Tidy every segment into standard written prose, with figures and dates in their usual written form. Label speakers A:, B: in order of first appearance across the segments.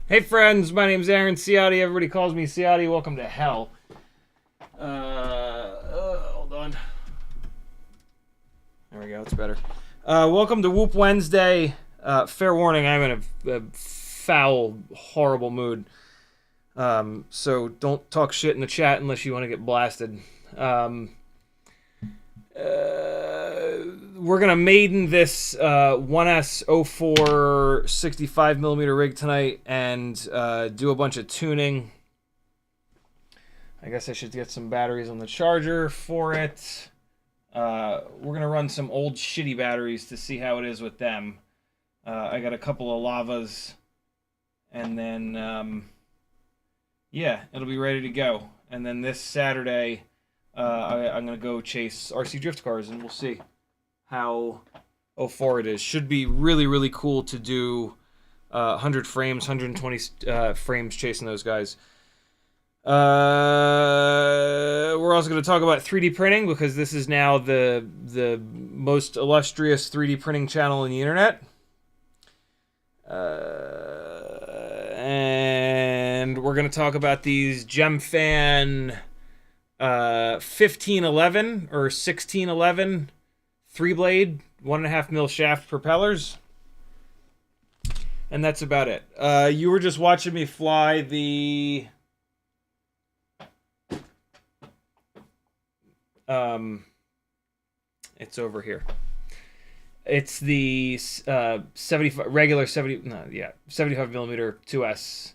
A: Hey friends, my name's Aaron Ciotti. Everybody calls me Ciotti. Welcome to hell. Hold on. There we go, it's better. Welcome to Whoop Wednesday. Fair warning, I'm in a foul, horrible mood. So don't talk shit in the chat unless you want to get blasted. We're going to Maiden this 1S04 65mm rig tonight and do a bunch of tuning. I guess I should get some batteries on the charger for it. We're going to run some old shitty batteries to see how it is with them. I got a couple of lavas. And then, yeah, it'll be ready to go. And then this Saturday, I'm going to go chase RC drift cars, and we'll see how 04 it is. Should be really, really cool to do 100 frames, 120 frames chasing those guys. We're also going to talk about 3D printing, because this is now the most illustrious 3D printing channel on the internet. And we're going to talk about these GemFan 1511 or 1611 3-blade 1.5 mil shaft propellers, and that's about it. You were just watching me fly the it's over here. It's the 75 regular 75mm 2S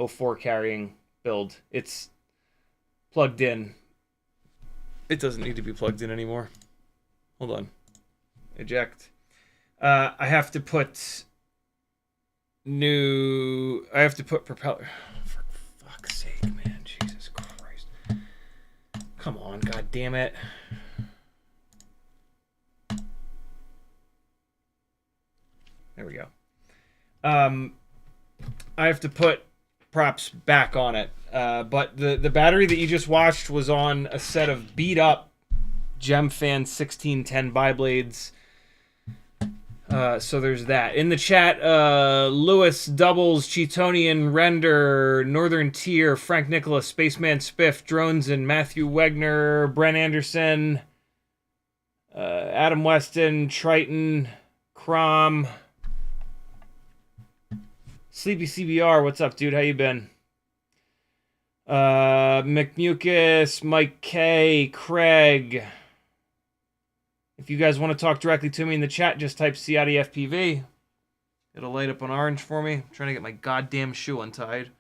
A: 04 carrying build. It's plugged in. It doesn't need to be plugged in anymore. Hold on. Eject. I have to put propeller. For fuck's sake, man. Jesus Christ. Come on, god damn it. There we go. I have to put props back on it. But the battery that you just watched was on a set of beat up GemFan 1610 biblades. So there's that. In the chat, Lewis, Doubles, Cheatonian, Render, Northern Tier, Frank Nicholas, Spaceman Spiff, Drones, and Matthew Wegner, Brent Anderson, Adam Weston, Triton, Crom. Sleepy CBR, what's up, dude? How you been? McMucus, Mike K, Craig. If you guys want to talk directly to me in the chat, just type CiottiFPV. It'll light up on orange for me. I'm trying to get my goddamn shoe untied.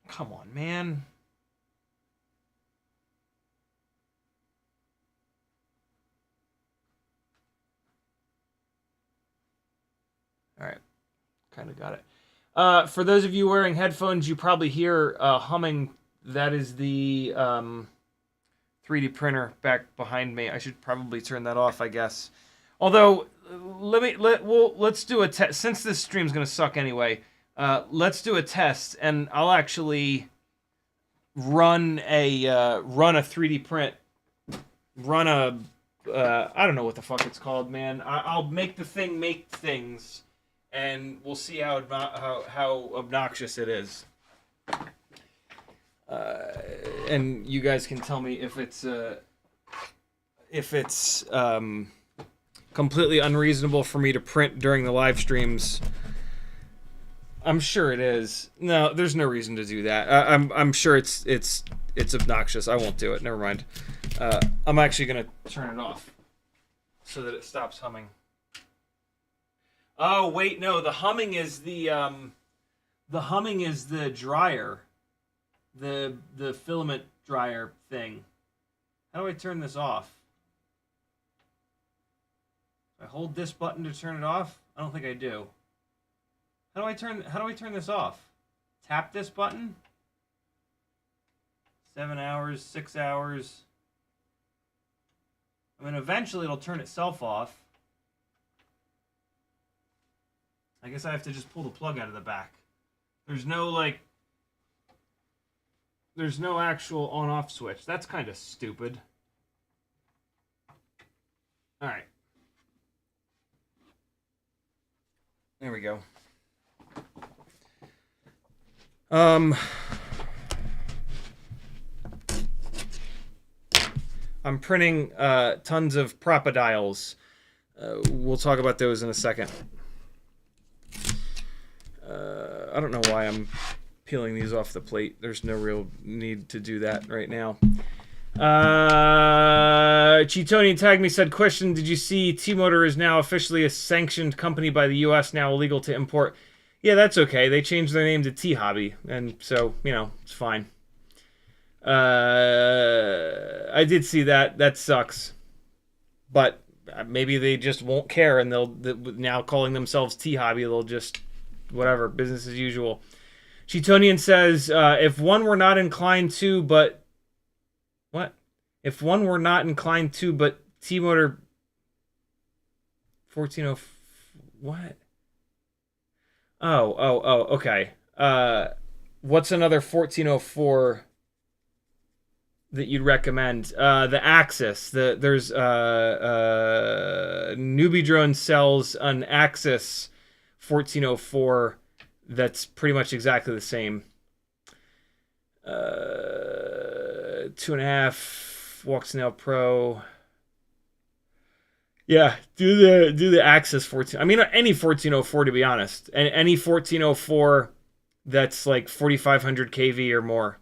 A: Come on, man. All right. Kind of got it. For those of you wearing headphones, you probably hear humming. That is the 3D printer back behind me. I should probably turn that off, I guess. Although, let's do a test. Since this stream's going to suck anyway, let's do a test, and I'll actually run a 3D print. Run a... I don't know what the fuck it's called, man. I'll make the thing make things. And we'll see how obnoxious it is. And you guys can tell me if it's completely unreasonable for me to print during the live streams. I'm sure it is. No, there's no reason to do that. I'm sure it's obnoxious. I won't do it. Never mind. I'm actually gonna turn it off so that it stops humming. Oh wait, no. The humming is the dryer, the filament dryer thing. How do I turn this off? Do I hold this button to turn it off? I don't think I do. How do I turn this off? Tap this button? 7 hours, 6 hours. I mean, eventually it'll turn itself off. I guess I have to just pull the plug out of the back. There's no actual on-off switch. That's kind of stupid. All right. There we go. I'm printing tons of Propodiles. We'll talk about those in a second. I don't know why I'm peeling these off the plate. There's no real need to do that right now. Cheatonian tagged me, said, question, did you see T-Motor is now officially a sanctioned company by the U.S., now illegal to import? Yeah, that's okay. They changed their name to T-Hobby, and so, you know, it's fine. I did see that. That sucks. But maybe they just won't care, and they'll now calling themselves T-Hobby, they'll just... whatever, business as usual. Cheatonian says, if one were not inclined to, but... What? If one were not inclined to, but T-Motor... 1404... What? Oh, okay. What's another 1404 that you'd recommend? The Axis. There's... Newbie Drone sells an Axis 1404 that's pretty much exactly the same. 2.5 Walk Snail Pro. Yeah, do the Axis 14. I mean, any 1404 to be honest, and any 1404 that's like 4500 kV or more.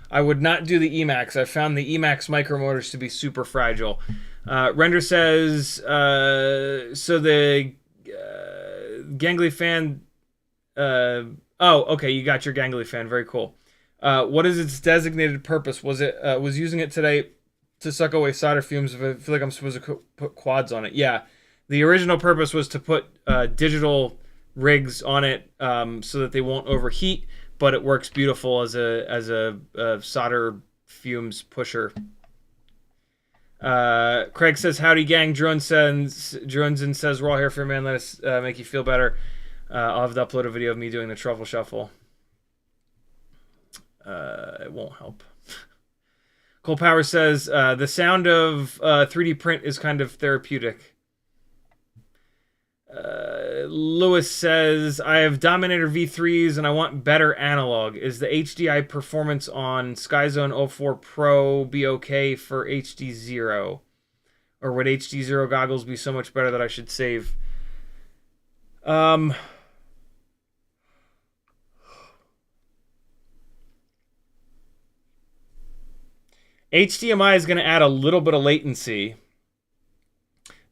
A: I would not do the Emax. I found the Emax micromotors to be super fragile. Render says, so the Gangly fan. Oh, okay, you got your Gangly fan. Very cool. What is its designated purpose? Was using it today to suck away solder fumes? I feel like I'm supposed to put quads on it. Yeah, the original purpose was to put digital rigs on it so that they won't overheat, but it works beautiful as a solder fumes pusher. Craig says, howdy gang. Drones and says, we're all here for you, man. Let us make you feel better. I'll have to upload a video of me doing the truffle shuffle. It won't help. Cole Power says, the sound of 3D print is kind of therapeutic. Lewis says, I have Dominator V3s and I want better analog. Is the HDI performance on SkyZone 04 Pro be okay for HD0? Or would HD0 goggles be so much better that I should save? HDMI is going to add a little bit of latency.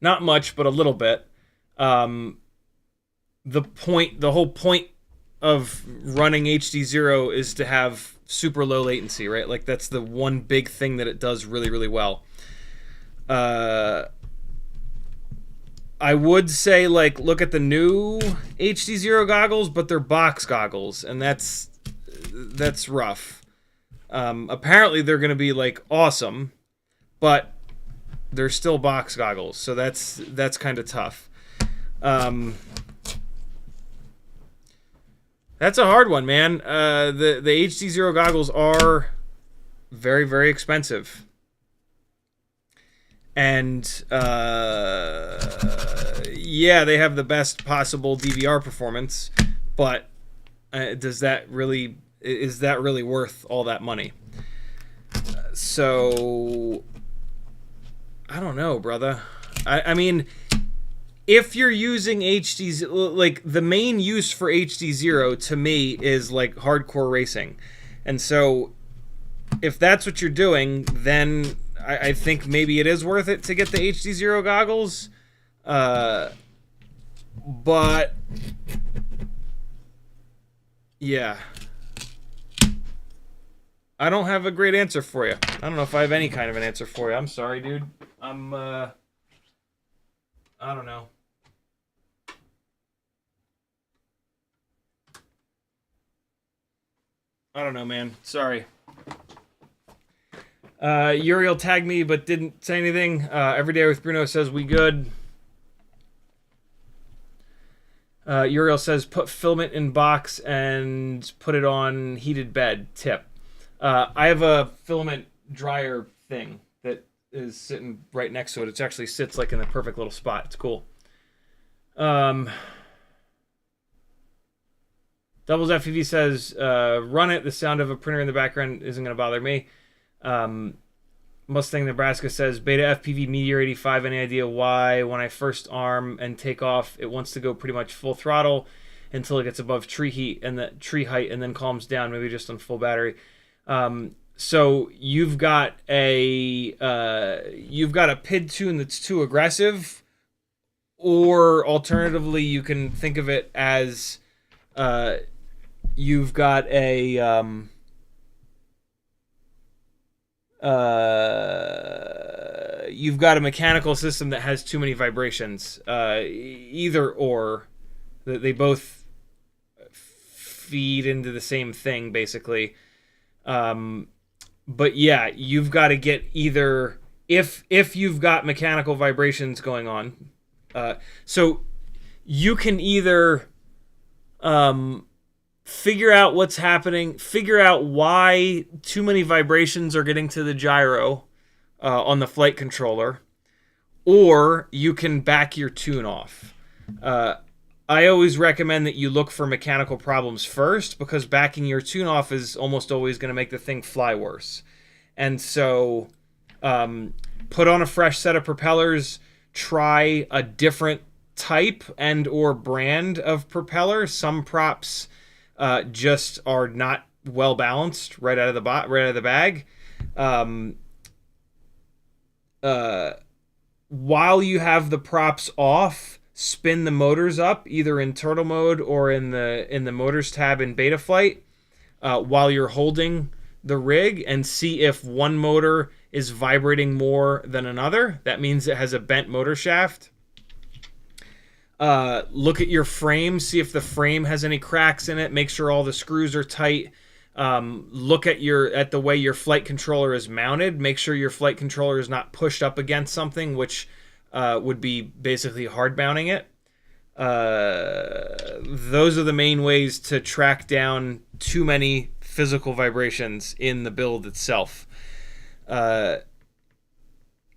A: Not much, but a little bit. The whole point of running HD0 is to have super low latency, right? Like that's the one big thing that it does really, really well. I would say, like, look at the new HD0 goggles, but they're box goggles, and that's rough. Apparently they're going to be, like, awesome, but they're still box goggles, so that's kind of tough. That's a hard one, man. The HD0 goggles are very, very expensive. And yeah, they have the best possible DVR performance, but is that really worth all that money? So I don't know, brother. I mean, if you're using HD, like the main use for HD0 to me is like hardcore racing, and so if that's what you're doing, then I think maybe it is worth it to get the HD0 goggles. But yeah, I don't have a great answer for you. I don't know if I have any kind of an answer for you. I'm sorry, dude. I don't know. I don't know, man. Sorry. Uriel tagged me but didn't say anything. Every Day with Bruno says we good. Uriel says put filament in box and put it on heated bed. Tip. I have a filament dryer thing that is sitting right next to it. It actually sits like in the perfect little spot. It's cool. Doubles FPV says run it. The sound of a printer in the background isn't going to bother me. Mustang Nebraska says beta FPV Meteor 85. Any idea why when I first arm and take off it wants to go pretty much full throttle until it gets above tree height and then calms down, maybe just on full battery? So you've got a PID tune that's too aggressive, or alternatively you can think of it as you've got a mechanical system that has too many vibrations. Either or, they both feed into the same thing, basically. But yeah, you've got to get either if you've got mechanical vibrations going on. So you can either figure out what's happening, figure out why too many vibrations are getting to the gyro on the flight controller, or you can back your tune off. I always recommend that you look for mechanical problems first, because backing your tune off is almost always going to make the thing fly worse. And so put on a fresh set of propellers, try a different type and or brand of propeller. Some props just are not well balanced right out of the bag. While you have the props off, spin the motors up either in turtle mode or in the motors tab in Betaflight while you're holding the rig, and see if one motor is vibrating more than another. That means it has a bent motor shaft. Look at your frame, see if the frame has any cracks in it, make sure all the screws are tight. Look at the way your flight controller is mounted, make sure your flight controller is not pushed up against something, which would be basically hard mounting it. Those are the main ways to track down too many physical vibrations in the build itself.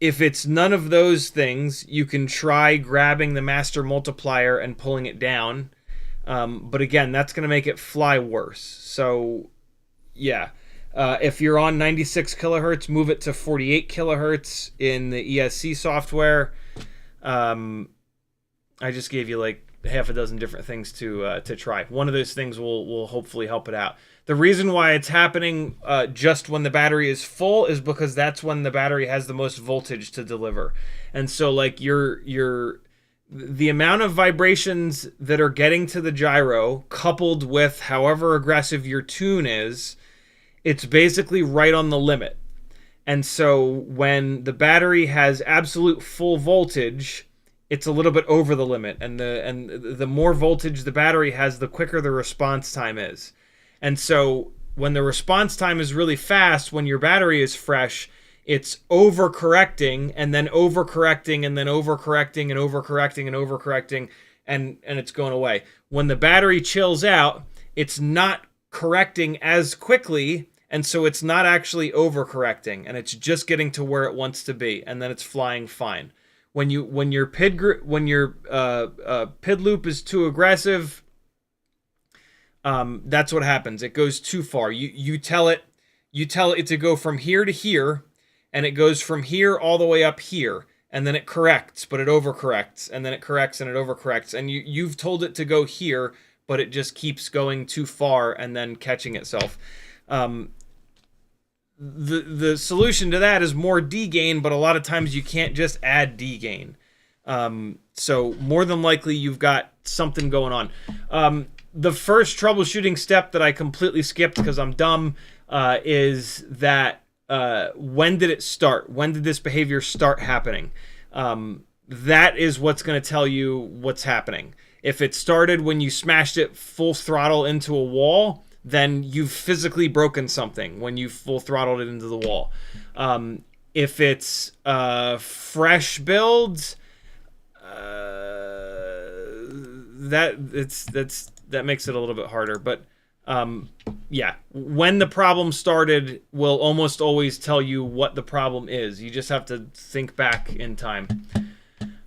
A: If it's none of those things, you can try grabbing the master multiplier and pulling it down. But again, that's going to make it fly worse. So, yeah. If you're on 96 kilohertz, move it to 48 kilohertz in the ESC software. I just gave you like half a dozen different things to try. One of those things will hopefully help it out. The reason why it's happening just when the battery is full is because that's when the battery has the most voltage to deliver. And so like the amount of vibrations that are getting to the gyro coupled with however aggressive your tune is, it's basically right on the limit. And so when the battery has absolute full voltage, it's a little bit over the limit. And the more voltage the battery has, the quicker the response time is. And so when the response time is really fast, when your battery is fresh, it's overcorrecting and then overcorrecting and then overcorrecting and overcorrecting and overcorrecting, and it's going away. When the battery chills out, it's not correcting as quickly, and so it's not actually overcorrecting, and it's just getting to where it wants to be, and then it's flying fine. When your PID loop is too aggressive, that's what happens. It goes too far. You tell it to go from here to here, and it goes from here all the way up here, and then it corrects, but it overcorrects, and then it corrects and it overcorrects, and you've told it to go here, but it just keeps going too far and then catching itself. The solution to that is more D-gain, but a lot of times you can't just add D-gain. So more than likely you've got something going on. The first troubleshooting step that I completely skipped because I'm dumb is that when did it start? When did this behavior start happening? That is what's going to tell you what's happening. If it started when you smashed it full throttle into a wall, then you've physically broken something when you full throttled it into the wall. If it's fresh builds, that makes it a little bit harder. But yeah, when the problem started will almost always tell you what the problem is. You just have to think back in time.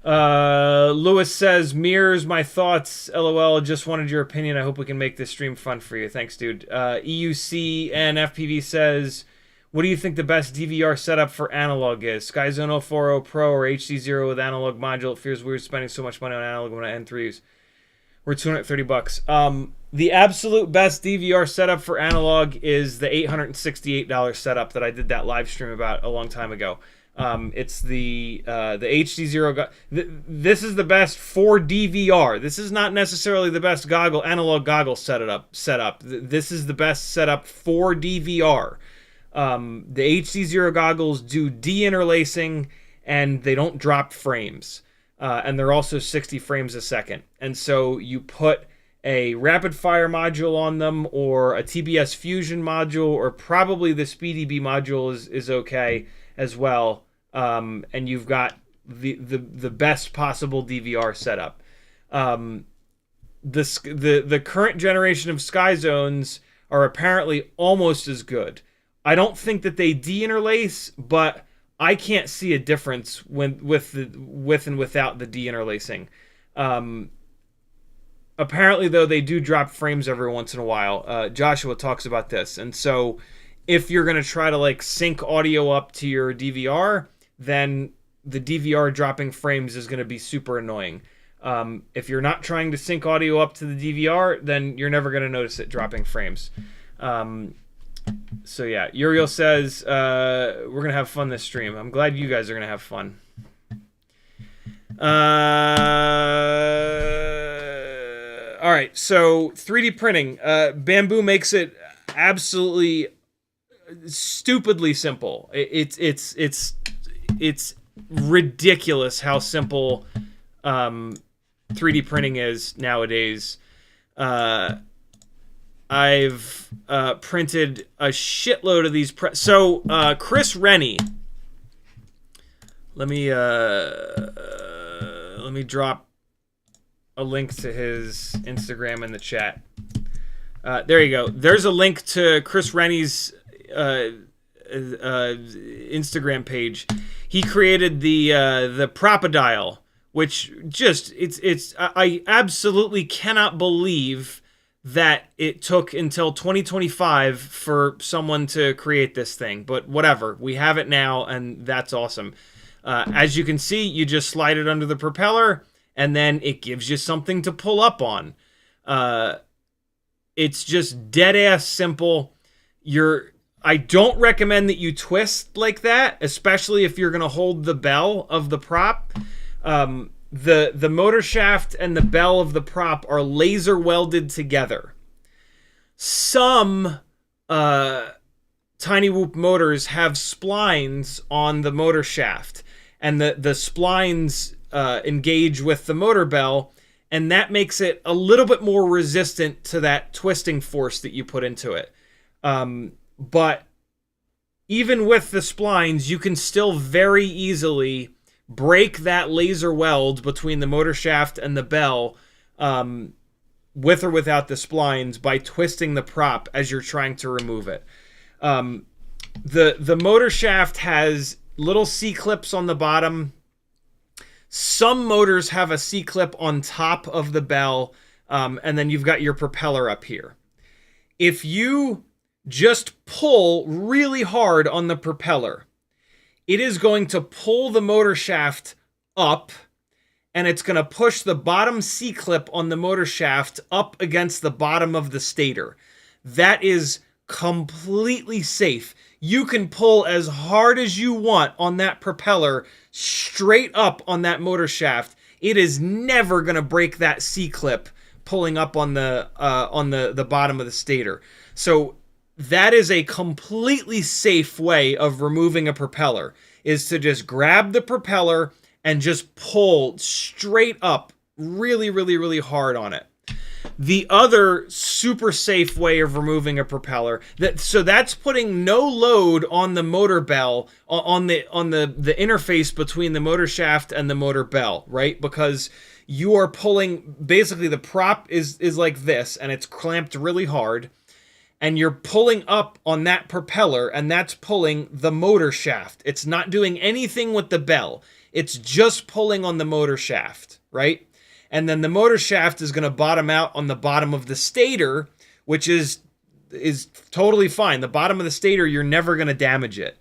A: Lewis says, mirrors my thoughts, LOL, just wanted your opinion. I hope we can make this stream fun for you. Thanks, dude. EUC and FPV says, what do you think the best DVR setup for analog is? Skyzone 040 Pro or HD0 with analog module? It feels weird spending so much money on analog when I N3s. We're $230. The absolute best DVR setup for analog is the $868 setup that I did that live stream about a long time ago. It's the HD0. This is the best for DVR. This is not necessarily the best analog goggle setup. This is the best setup for DVR. The HD0 goggles do de-interlacing and they don't drop frames. And they're also 60 frames a second. And so you put a rapid fire module on them or a TBS fusion module, or probably the SpeeDB module is okay as well. And you've got the best possible DVR setup. The current generation of Skyzones are apparently almost as good. I don't think that they de-interlace, but I can't see a difference with and without the de-interlacing. Apparently, though, they do drop frames every once in a while. Joshua talks about this. And so if you're going to try to like sync audio up to your DVR, then the DVR dropping frames is going to be super annoying. If you're not trying to sync audio up to the DVR, then you're never going to notice it dropping frames. So yeah, Uriel says, we're going to have fun this stream. I'm glad you guys are going to have fun. All right, so 3D printing. Bambu makes it absolutely stupidly simple. It's ridiculous how simple 3D printing is nowadays. I've printed a shitload of these. So Chris Rennie, let me drop a link to his Instagram in the chat. There you go. There's a link to Chris Rennie's Instagram page. He created the Propodile, which just I absolutely cannot believe that it took until 2025 for someone to create this thing. But whatever, we have it now, and that's awesome. As you can see, you just slide it under the propeller, and then it gives you something to pull up on. It's just dead-ass simple. I don't recommend that you twist like that, especially if you're going to hold the bell of the prop. The motor shaft and the bell of the prop are laser welded together. Some Tiny Whoop motors have splines on the motor shaft, and the splines engage with the motor bell, and that makes it a little bit more resistant to that twisting force that you put into it. But even with the splines, you can still very easily break that laser weld between the motor shaft and the bell, with or without the splines, by twisting the prop as you're trying to remove it. The motor shaft has little C-clips on the bottom. Some motors have a C-clip on top of the bell, and then you've got your propeller up here. If you just pull really hard on the propeller, it is going to pull the motor shaft up, and it's going to push the bottom C-clip on the motor shaft up against the bottom of the stator. That is completely safe. You can pull as hard as you want on that propeller straight up on that motor shaft. It is never going to break that C-clip pulling up on the bottom of the stator. So that is a completely safe way of removing a propeller, is to just grab the propeller and just pull straight up really, really, really hard on it. The other super safe way of removing a propeller, that's putting no load on the motor bell, on the interface between the motor shaft and the motor bell, right? Because you are pulling, basically the prop is like this, and it's clamped really hard, and you're pulling up on that propeller, and that's pulling the motor shaft. It's not doing anything with the bell. It's just pulling on the motor shaft, right? And then the motor shaft is going to bottom out on the bottom of the stator, which is totally fine. The bottom of the stator, you're never going to damage it.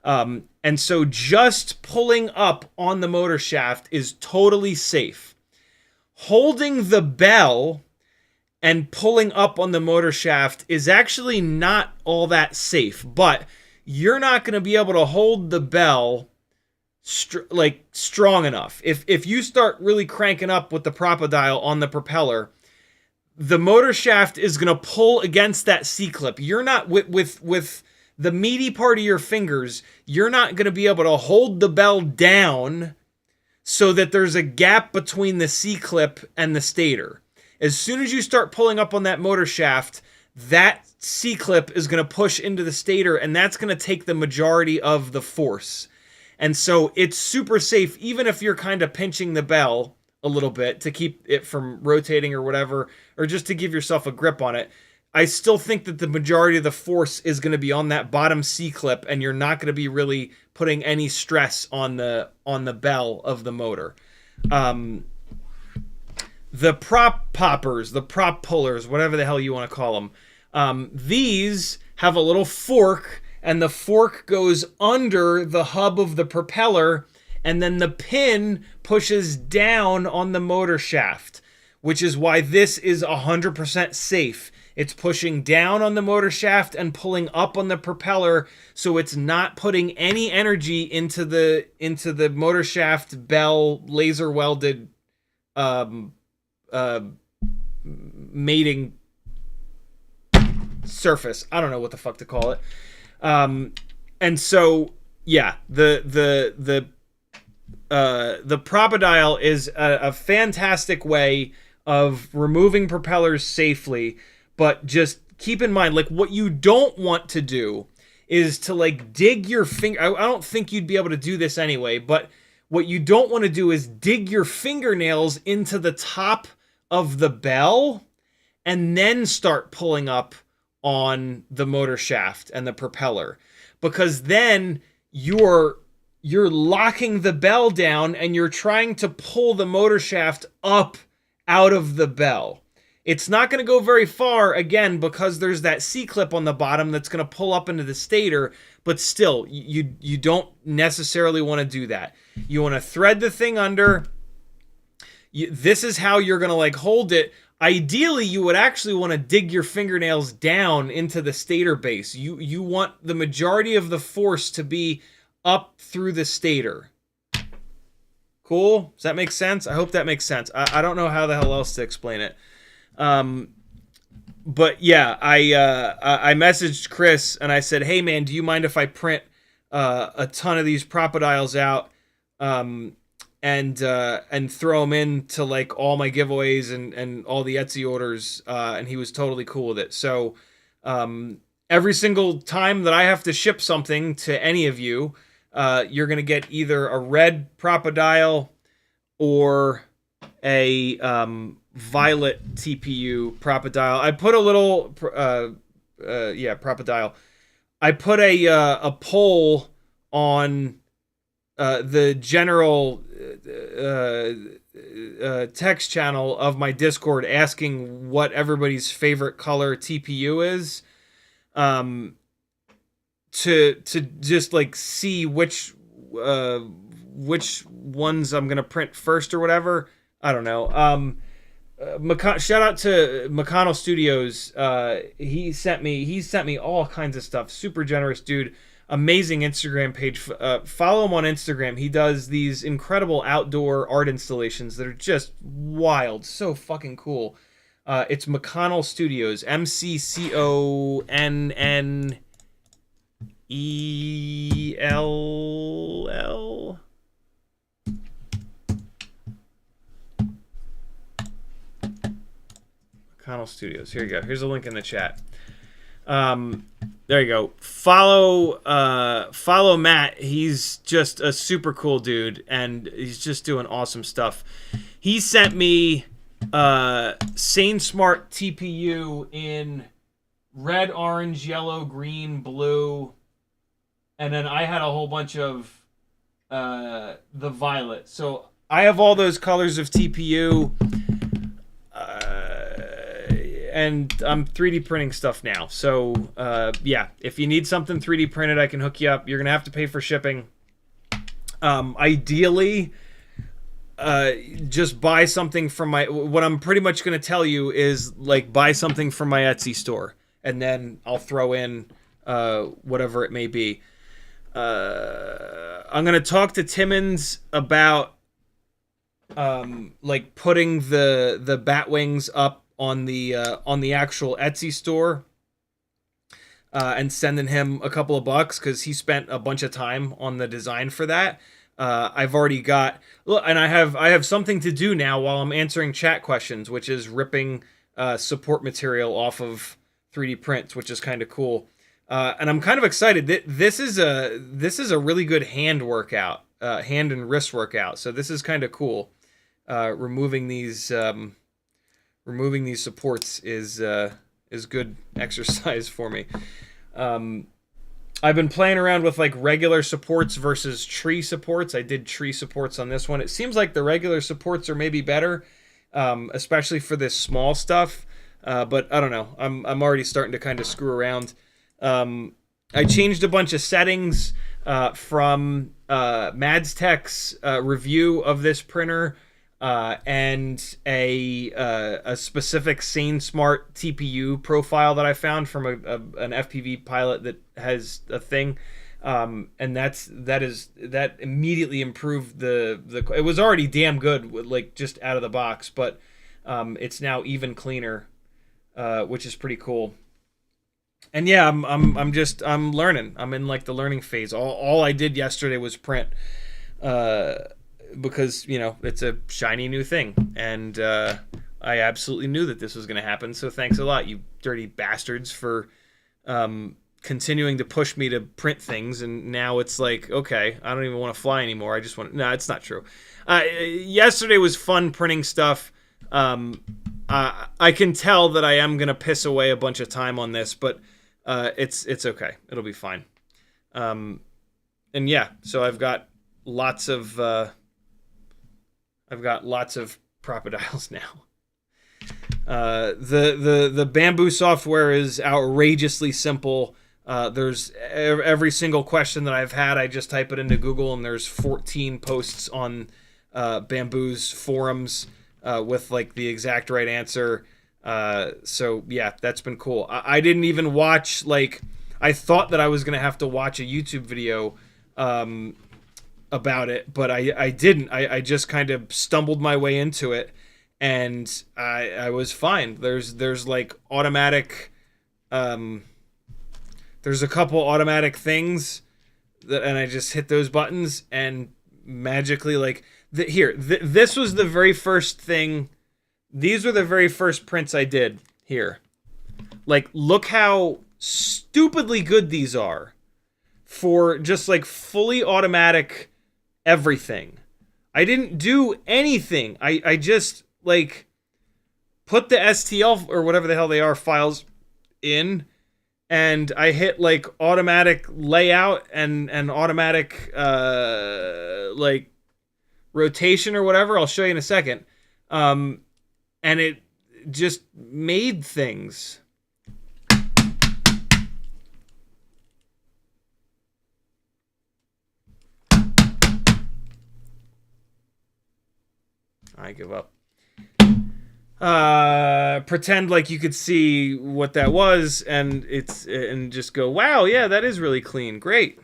A: And so just pulling up on the motor shaft is totally safe. Holding the bell and pulling up on the motor shaft is actually not all that safe, but you're not going to be able to hold the bell strong enough. If you start really cranking up with the Propodile on the propeller, the motor shaft is going to pull against that C-clip. You're not, with the meaty part of your fingers, you're not going to be able to hold the bell down so that there's a gap between the C-clip and the stator. As soon as you start pulling up on that motor shaft, that C-clip is going to push into the stator, and that's going to take the majority of the force. And so it's super safe, even if you're kind of pinching the bell a little bit to keep it from rotating or whatever, or just to give yourself a grip on it. I still think that the majority of the force is going to be on that bottom C-clip, and you're not going to be really putting any stress on the bell of the motor. The prop poppers, the prop pullers, whatever the hell you want to call them, these have a little fork, and the fork goes under the hub of the propeller, and then the pin pushes down on the motor shaft, which is why this is 100% safe. It's pushing down on the motor shaft and pulling up on the propeller, so it's not putting any energy into the motor shaft bell laser welded mating surface. I don't know what the fuck to call it. And so yeah, the Propodile is a fantastic way of removing propellers safely, but just keep in mind, like, what you don't want to do is to, like, dig your finger. I don't think you'd be able to do this anyway, but what you don't want to do is dig your fingernails into the top of the bell and then start pulling up on the motor shaft and the propeller, because then you're you're locking the bell down and you're trying to pull the motor shaft up out of the bell. It's not going to go very far, again, because there's that C-clip on the bottom that's going to pull up into the stator, but still, you don't necessarily want to do that. You want to thread the thing under. This is how you're going to like hold it. Ideally, you would actually want to dig your fingernails down into the stator base. You want the majority of the force to be up through the stator. Cool? Does that make sense? I hope that makes sense. I don't know how the hell else to explain it. But yeah, I messaged Chris and I said, hey man, do you mind if I print a ton of these Propodiles out and throw them into like all my giveaways and all the Etsy orders? And he was totally cool with it. So every single time that I have to ship something to any of you, you're going to get either a red Propodile or a violet TPU Propodile. I put a little Propodile. I put a poll on the general text channel of my Discord asking what everybody's favorite color TPU is, to just like see which ones I'm gonna print first or whatever. I don't know. Shout out to McConnell Studios. He sent me all kinds of stuff. Super generous dude. Amazing Instagram page. Follow him on Instagram. He does these incredible outdoor art installations that are just wild. So fucking cool. It's McConnell Studios. McConnell. McConnell Studios. Here you go. Here's a link in the chat. There you go. Follow Matt. He's just a super cool dude, and he's just doing awesome stuff. He sent me sainsmart TPU in red, orange, yellow, green, blue, and then I had a whole bunch of the violet. So I have all those colors of TPU. And I'm 3D printing stuff now. So, yeah, if you need something 3D printed, I can hook you up. You're going to have to pay for shipping. Ideally, just buy something from my... What I'm pretty much going to tell you is, like, buy something from my Etsy store. And then I'll throw in whatever it may be. I'm going to talk to Timmons about, like, putting the bat wings up on the actual Etsy store, and sending him a couple of bucks because he spent a bunch of time on the design for that. I've already got, and I have something to do now while I'm answering chat questions, which is ripping support material off of 3D prints, which is kind of cool. And I'm kind of excited. This is a really good hand workout, hand and wrist workout. So this is kind of cool. Removing these supports is good exercise for me. I've been playing around with like regular supports versus tree supports. I did tree supports on this one. It seems like the regular supports are maybe better, especially for this small stuff. But I don't know. I'm already starting to kind of screw around. I changed a bunch of settings from Mads Tech's review of this printer. And a specific sainsmart TPU profile that I found from an FPV pilot that has a thing, and that immediately improved the. It was already damn good, like just out of the box, but it's now even cleaner, which is pretty cool. And yeah, I'm learning. I'm in like the learning phase. All I did yesterday was print. Because, you know, it's a shiny new thing. And I absolutely knew that this was going to happen. So thanks a lot, you dirty bastards, for continuing to push me to print things. And now it's like, okay, I don't even want to fly anymore. I just want to... No, it's not true. Yesterday was fun printing stuff. I can tell that I am going to piss away a bunch of time on this, but it's okay. It'll be fine. And yeah, so I've got lots of Propodiles now. The Bambu software is outrageously simple. There's every single question that I've had, I just type it into Google, and there's 14 posts on Bambu's forums with like the exact right answer. So yeah, that's been cool. I didn't even watch, like, I thought that I was gonna have to watch a YouTube video about it, but I didn't. I just kind of stumbled my way into it, and I was fine. There's like automatic, there's a couple automatic things that, and I just hit those buttons, and magically, like, this was the very first thing. These were the very first prints I did here. Like, look how stupidly good these are for just like fully automatic everything. I didn't do anything. I just like put the STL or whatever the hell they are files in, and I hit like automatic layout and automatic like rotation or whatever. I'll show you in a second. And it just made things. I give up. Pretend like you could see what that was, and just go, wow, yeah, that is really clean. Great.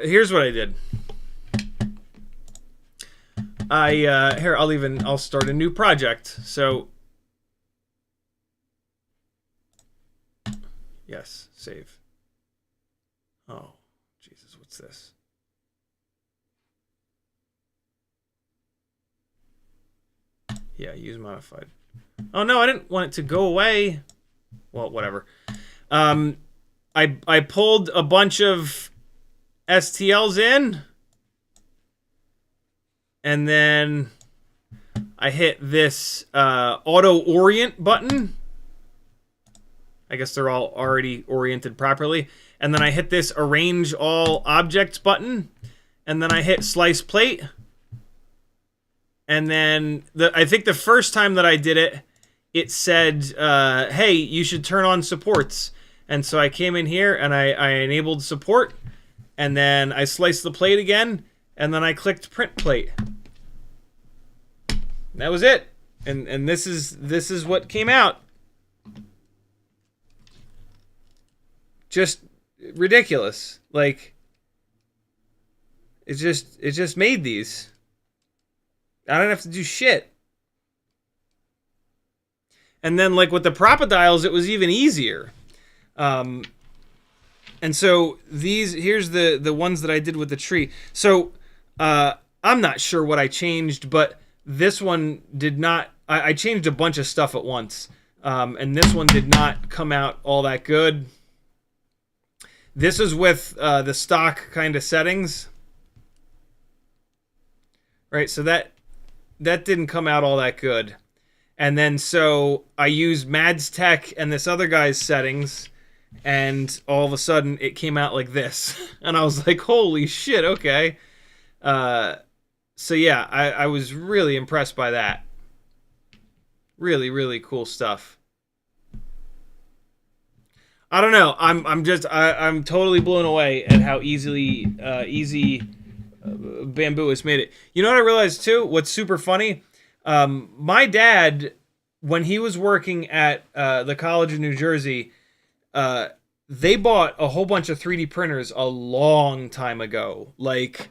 A: Here's what I did. I'll start a new project. So, yes, save. Oh, Jesus, what's this? Yeah, use modified. Oh no, I didn't want it to go away. Well, whatever. I pulled a bunch of STLs in, and then I hit this auto orient button. I guess they're all already oriented properly. And then I hit this arrange all objects button, and then I hit slice plate. And then I think the first time that I did it, it said, hey, you should turn on supports. And so I came in here and I enabled support, and then I sliced the plate again, and then I clicked print plate. That was it. And this is what came out. Just ridiculous. Like, it just made these. I don't have to do shit. And then, like, with the Propodiles, it was even easier. And so here's the ones that I did with the tree. So I'm not sure what I changed, but this one did not. I changed a bunch of stuff at once, and this one did not come out all that good. This is with the stock kind of settings, right? So that didn't come out all that good. And then so I used Mads Tech and this other guy's settings, and all of a sudden it came out like this. And I was like, holy shit, okay. So yeah, I was really impressed by that. Really, really cool stuff. I don't know. I'm totally blown away at how easy Bambu has made it. You know what I realized too? What's super funny? My dad, when he was working at the College of New Jersey, they bought a whole bunch of 3D printers a long time ago. Like,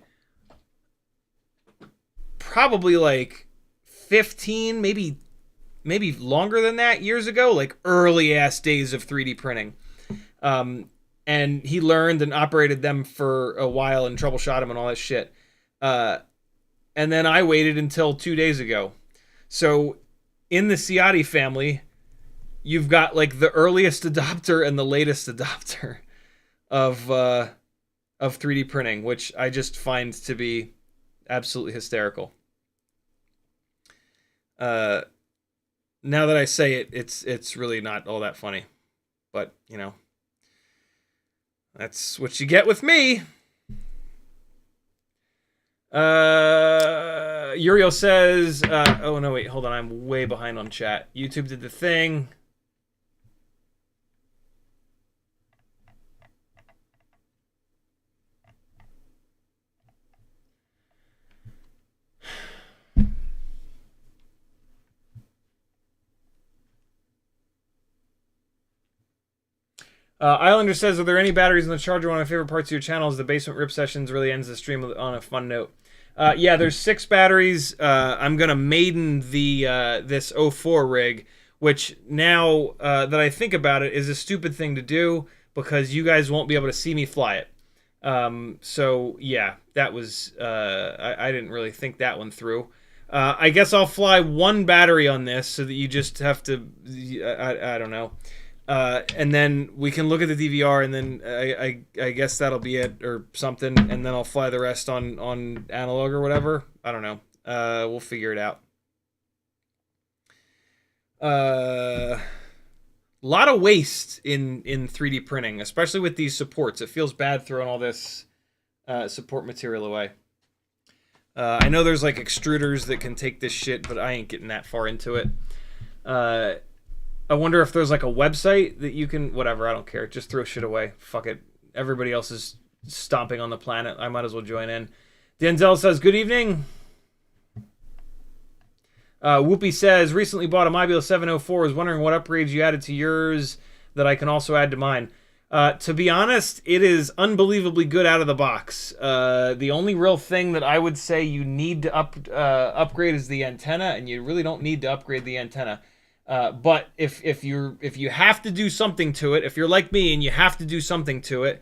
A: probably like 15, maybe longer than that, years ago. Like, early ass days of 3D printing. And he learned and operated them for a while and troubleshot them and all that shit. And then I waited until 2 days ago. So in the Ciotti family, you've got like the earliest adopter and the latest adopter of 3D printing, which I just find to be absolutely hysterical. Now that I say it, it's really not all that funny, but you know. That's what you get with me. Uriel says, oh no, wait, hold on. I'm way behind on chat. YouTube did the thing. Islander says, are there any batteries in the charger? One of my favorite parts of your channel is the basement rip sessions. Really ends the stream on a fun note. Yeah, there's 6 batteries. I'm gonna Maiden the this 04 rig, which now that I think about it is a stupid thing to do because you guys won't be able to see me fly it. So yeah, that was I didn't really think that one through. I guess I'll fly 1 battery on this so that you just have to I don't know. And then we can look at the DVR, and then I guess that'll be it or something, and then I'll fly the rest on analog or whatever. I don't know. We'll figure it out. A lot of waste in 3D printing, especially with these supports. It feels bad throwing all this support material away. I know there's like extruders that can take this shit, but I ain't getting that far into it. I wonder if there's like a website that you can, whatever, I don't care. Just throw shit away. Fuck it. Everybody else is stomping on the planet. I might as well join in. Denzel says, good evening. Whoopi says, recently bought a Mobula 704. Was wondering what upgrades you added to yours that I can also add to mine. To be honest, it is unbelievably good out of the box. The only real thing that I would say you need to upgrade is the antenna, and you really don't need to upgrade the antenna. But if you have to do something to it, if you're like me and you have to do something to it,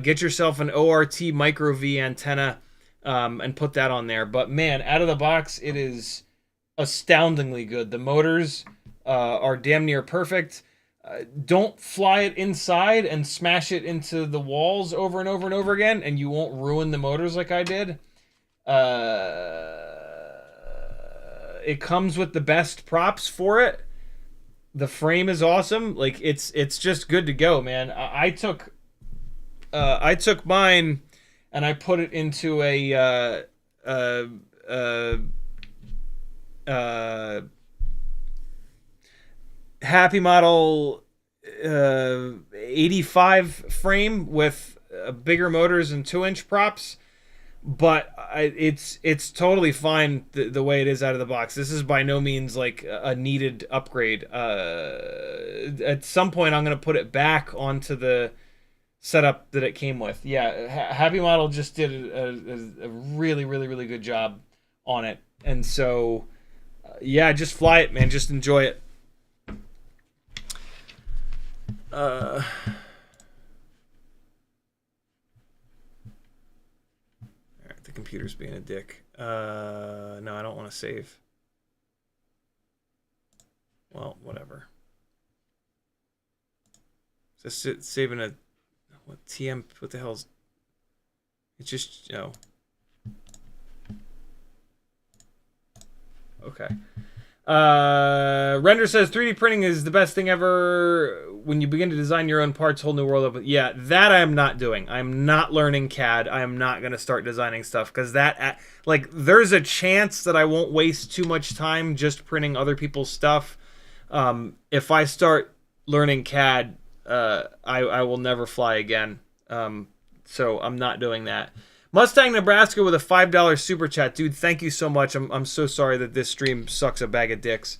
A: get yourself an ORT micro V antenna and put that on there. But man, out of the box, it is astoundingly good. The motors are damn near perfect. Don't fly it inside and smash it into the walls over and over and over again, and you won't ruin the motors like I did. It comes with the best props for it. The frame is awesome. Like it's just good to go, man. I took mine and I put it into a Happy Model 85 frame with bigger motors and 2-inch props. But it's totally fine the way it is out of the box. This is by no means like a needed upgrade. At some point, I'm going to put it back onto the setup that it came with. Yeah, Happy Model just did a really, really, really good job on it. And so, yeah, just fly it, man. Just enjoy it. The computer's being a dick. No, I don't want to save. Well, whatever. Just saving a what TM? What the hell's? It's just Okay. Render says 3D printing is the best thing ever. When you begin to design your own parts, whole new world open. Yeah, that I am not doing. I'm not learning CAD. I am not going to start designing stuff because that, like, there's a chance that I won't waste too much time just printing other people's stuff. If I start learning CAD, I will never fly again. So I'm not doing that. Mustang Nebraska with a $5 super chat. Dude, thank you so much. I'm so sorry that this stream sucks a bag of dicks.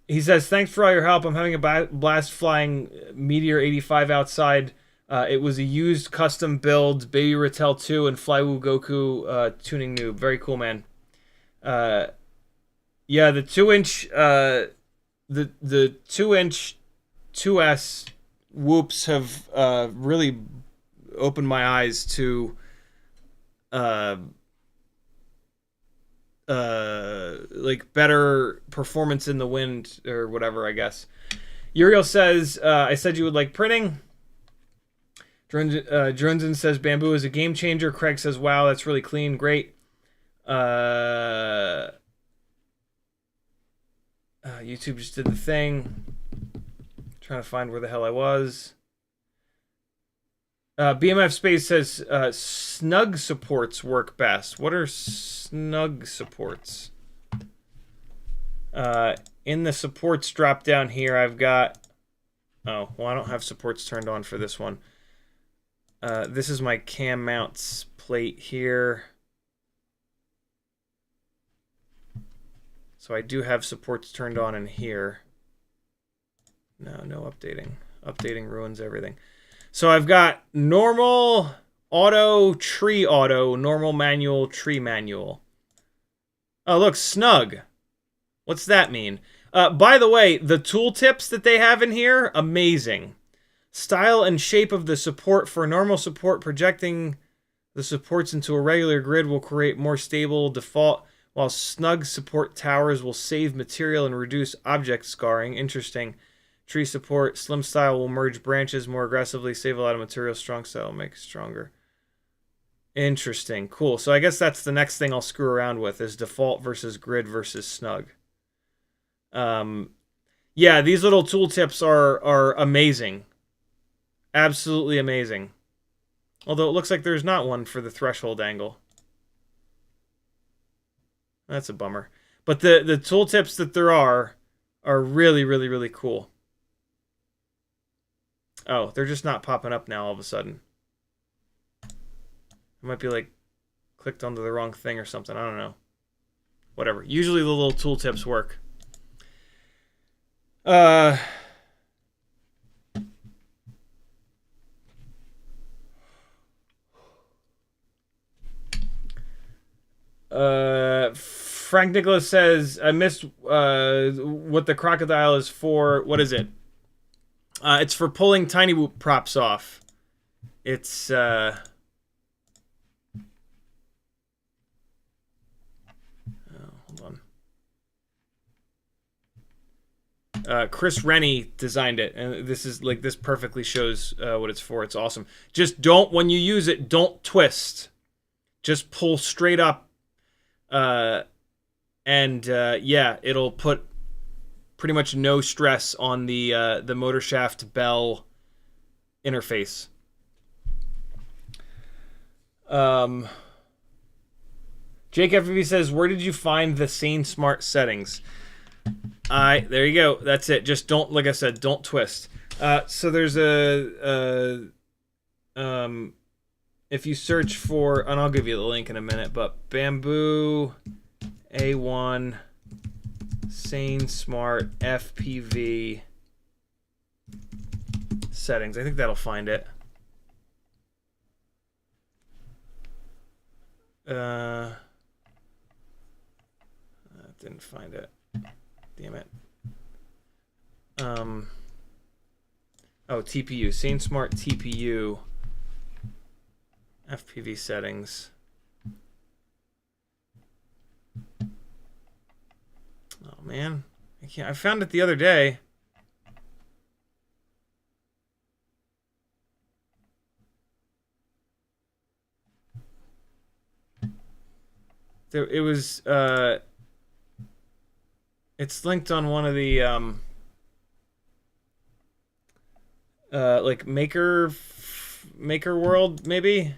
A: He says, thanks for all your help. I'm having a blast flying Meteor 85 outside. It was a used custom build, Baby Rattel 2 and Flywoo Goku tuning noob. Very cool, man. Yeah, the 2-inch the 2-inch 2S whoops have really opened my eyes to like better performance in the wind or whatever, I guess. Uriel says, I said you would like printing. Drunzen says Bambu is a game changer. Craig says, wow, that's really clean. Great. YouTube just did the thing. Trying to find where the hell I was. BMF Space says snug supports work best. What are snug supports? In the supports drop down here, I've got... Oh, well, I don't have supports turned on for this one. This is my cam mounts plate here. So I do have supports turned on in here. No updating. Updating ruins everything. So I've got normal, auto, tree auto, normal manual, tree manual. Oh, look, snug. What's that mean? By the way, the tooltips that they have in here, amazing. Style and shape of the support for normal support, projecting the supports into a regular grid will create more stable default, while snug support towers will save material and reduce object scarring. Interesting. Tree support, slim style will merge branches more aggressively, save a lot of material. Strong style will make it stronger. Interesting. Cool. So I guess that's the next thing I'll screw around with is default versus grid versus snug. Yeah, these little tooltips are amazing. Absolutely amazing. Although it looks like there's not one for the threshold angle. That's a bummer. But the tooltips that there are really, really, really cool. Oh, they're just not popping up now all of a sudden. It might be like clicked onto the wrong thing or something. I don't know. Whatever. Usually the little tooltips work. Frank Nicholas says, I missed what the crocodile is for. What is it? It's for pulling tiny whoop props off. It's hold on. Chris Rennie designed it, and this is like this perfectly shows what it's for. It's awesome. Just don't, when you use it, don't twist. Just pull straight up, yeah, it'll put pretty much no stress on the motor shaft bell interface. Jake FPV says, where did you find the sainsmart settings? There you go. That's it. Just don't, like I said, don't twist. So there's if you search for, and I'll give you the link in a minute, but Bambu A1 sainsmart FPV settings. I think that'll find it. That didn't find it. Damn it. Oh, TPU. sainsmart TPU. FPV settings. Oh man, I can't. I found it the other day. It was. It's linked on one of the like Maker World maybe.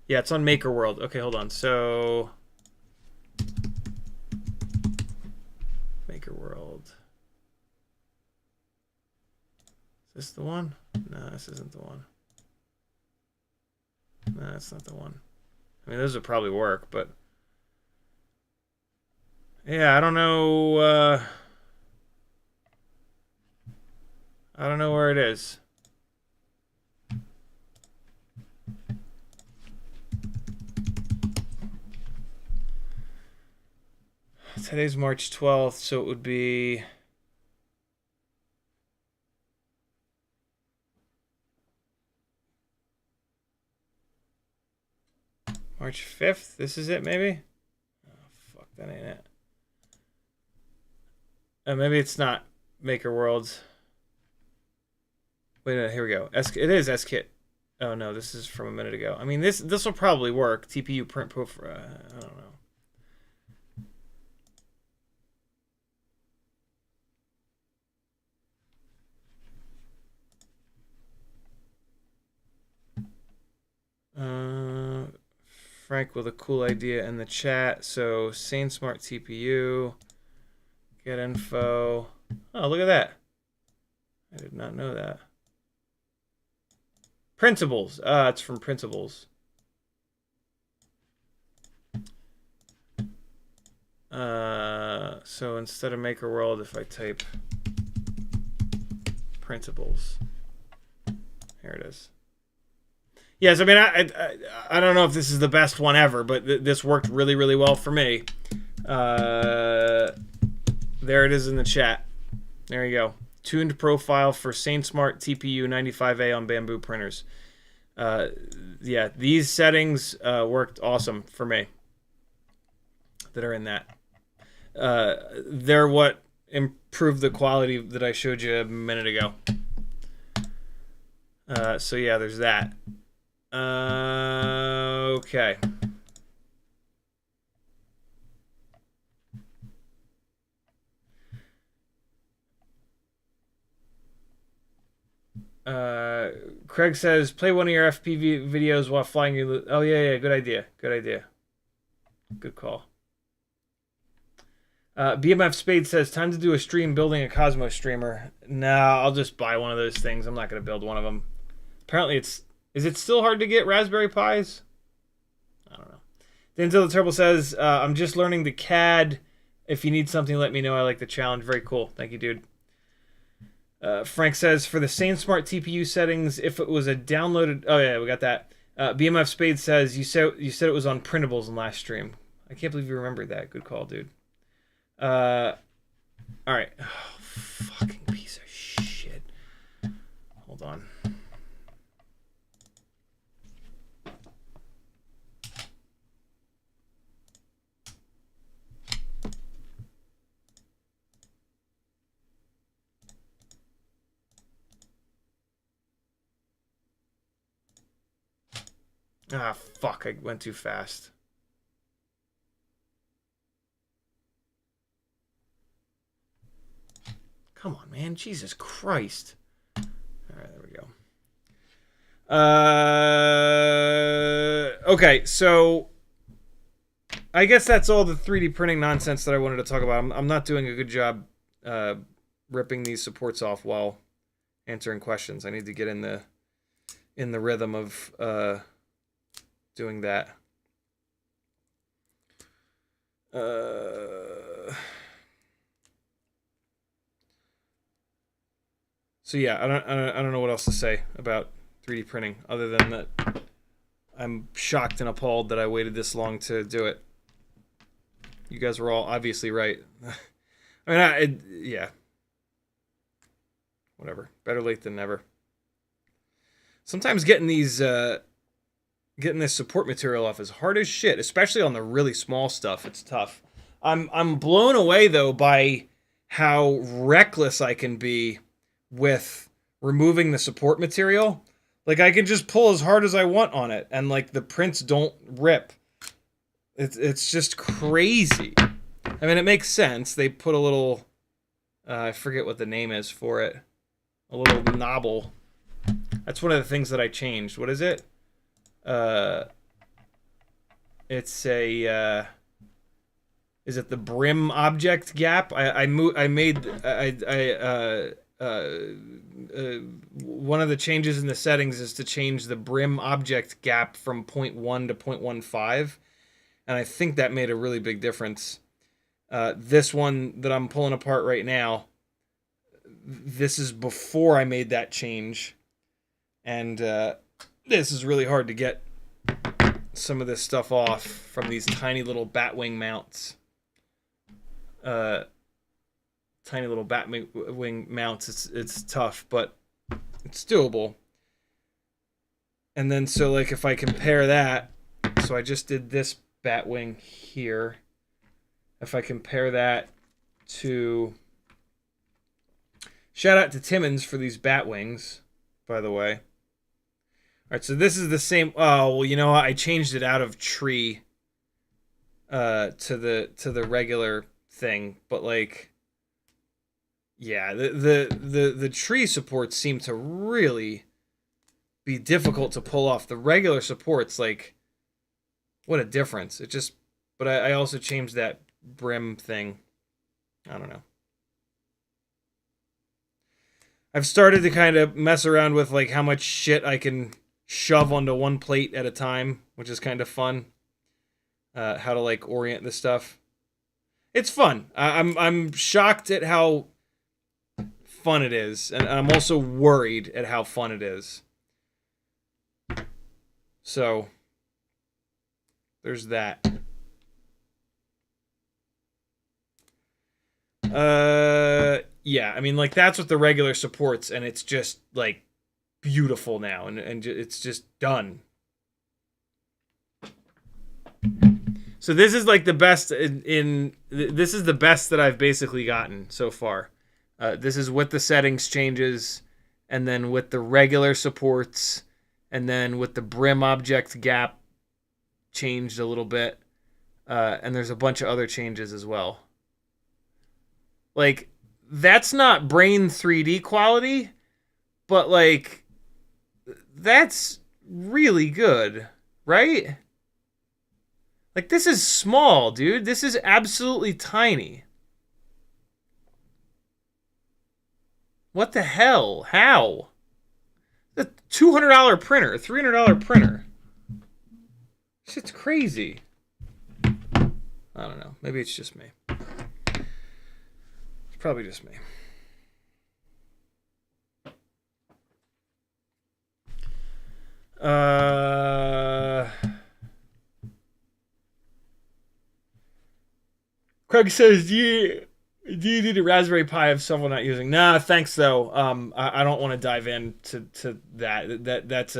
A: Yeah, it's on Maker World. Okay, hold on. So Maker World. Is this the one? No, this isn't the one. No, that's not the one. I mean, those would probably work, but yeah, I don't know. I don't know where it is. Today's March 12th, so it would be March 5th. This is it, maybe? Oh, fuck, that ain't it. Maybe it's not Maker World. Wait a minute, here we go. It is skit. Oh no, this is from a minute ago. I mean, this will probably work. TPU print profile. I don't know. Frank with a cool idea in the chat. So sainsmart TPU, get info. Oh, look at that. I did not know that. Principles. It's from Principles. So instead of Maker World, if I type Principles, here it is. Yes, I mean, I don't know if this is the best one ever, but this worked really, really well for me. There it is in the chat. There you go. Tuned profile for sainsmart TPU 95A on Bambu printers. Yeah, these settings worked awesome for me that are in that. They're what improved the quality that I showed you a minute ago. So yeah, there's that. Okay. Craig says, play one of your FPV videos while flying your... Oh, yeah, good idea. Good idea. Good call. BMF Spade says, time to do a stream building a Cosmos streamer. No, I'll just buy one of those things. I'm not going to build one of them. Apparently it's... Is it still hard to get Raspberry Pis? I don't know. Denzel the Turbo says, I'm just learning the CAD. If you need something, let me know. I like the challenge. Very cool. Thank you, dude. Frank says, for the sainsmart TPU settings, if it was a downloaded... Oh, yeah, we got that. BMF Spade says, you said it was on printables in last stream. I can't believe you remembered that. Good call, dude. All right. Oh, fucking piece of shit. Hold on. Ah, fuck, I went too fast. Come on, man. Jesus Christ. All right, there we go. Okay, so I guess that's all the 3D printing nonsense that I wanted to talk about. I'm not doing a good job ripping these supports off while answering questions. I need to get in the rhythm of doing that. So yeah, I don't know what else to say about 3D printing other than that I'm shocked and appalled that I waited this long to do it. You guys were all obviously right. I mean, yeah. Whatever. Better late than never. Sometimes getting these getting this support material off is hard as shit, especially on the really small stuff. It's tough. I'm blown away though by how reckless I can be with removing the support material. Like, I can just pull as hard as I want on it and like the prints don't rip. It's just crazy. I mean, it makes sense. They put a little I forget what the name is for it. A little knobble. That's one of the things that I changed. What is it? It's a is it the brim object gap? One of the changes in the settings is to change the brim object gap from 0.1 to 0.15, and I think that made a really big difference. This one that I'm pulling apart right now, this is before I made that change, and this is really hard to get some of this stuff off from these tiny little batwing mounts. Tiny little batwing mounts. It's tough, but it's doable. And then so like if I compare that, so I just did this batwing here. If I compare that to, shout out to Timmons for these batwings, by the way. All right, so this is the same. Oh, well, you know what? I changed it out of tree to the regular thing, but like, yeah, the tree supports seem to really be difficult to pull off. The regular supports, like, What a difference. It just, but I also changed that brim thing. I don't know. I've started to kind of mess around with like how much shit I can shove onto one plate at a time, which is kind of fun. How to like orient this stuff. It's fun. I'm shocked at how fun it is, and I'm also worried at how fun it is. So there's that. Yeah, I mean, like, that's what the regular supports, and it's just, like, beautiful now, and it's just done. So this is, like, the best this is the best that I've basically gotten so far. This is with the settings changes, and then with the regular supports, and then with the brim object gap changed a little bit, and there's a bunch of other changes as well. Like, that's not brain 3D quality, but, like, that's really good, right? Like, this is small, dude. This is absolutely tiny. What the hell? How? A $200 printer, a $300 printer. Shit's crazy. I don't know. Maybe it's just me. Probably just me. Craig says, do you need a Raspberry Pi if someone not using? Nah, thanks though. I don't want to dive into that. That's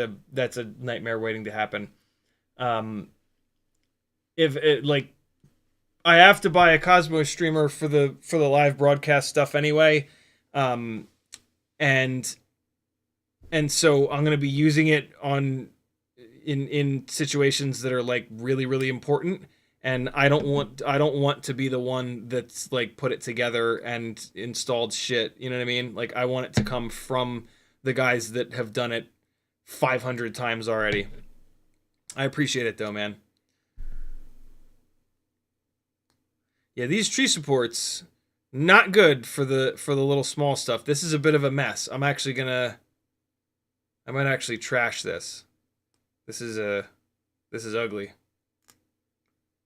A: a nightmare waiting to happen. If it like, I have to buy a Cosmos streamer for the live broadcast stuff anyway, and so I'm gonna be using it in situations that are like really, really important, and I don't want to be the one that's like put it together and installed shit. You know what I mean? Like, I want it to come from the guys that have done it 500 times already. I appreciate it though, man. Yeah, these tree supports, not good for the little small stuff. This is a bit of a mess. I might actually trash this. This is ugly.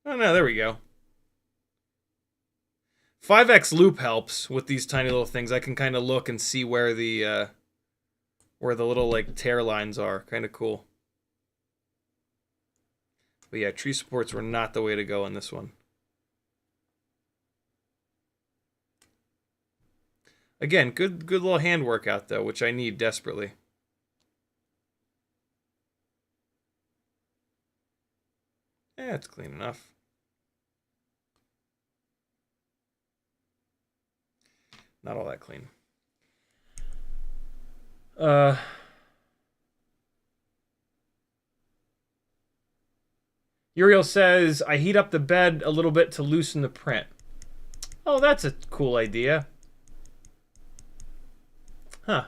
A: Oh no, there we go. 5x loop helps with these tiny little things. I can kind of look and see where the little like tear lines are. Kind of cool. But yeah, tree supports were not the way to go on this one. Again, good little hand workout though, which I need desperately. Yeah, it's clean enough. Not all that clean. Uriel says, I heat up the bed a little bit to loosen the print. Oh, that's a cool idea. Huh.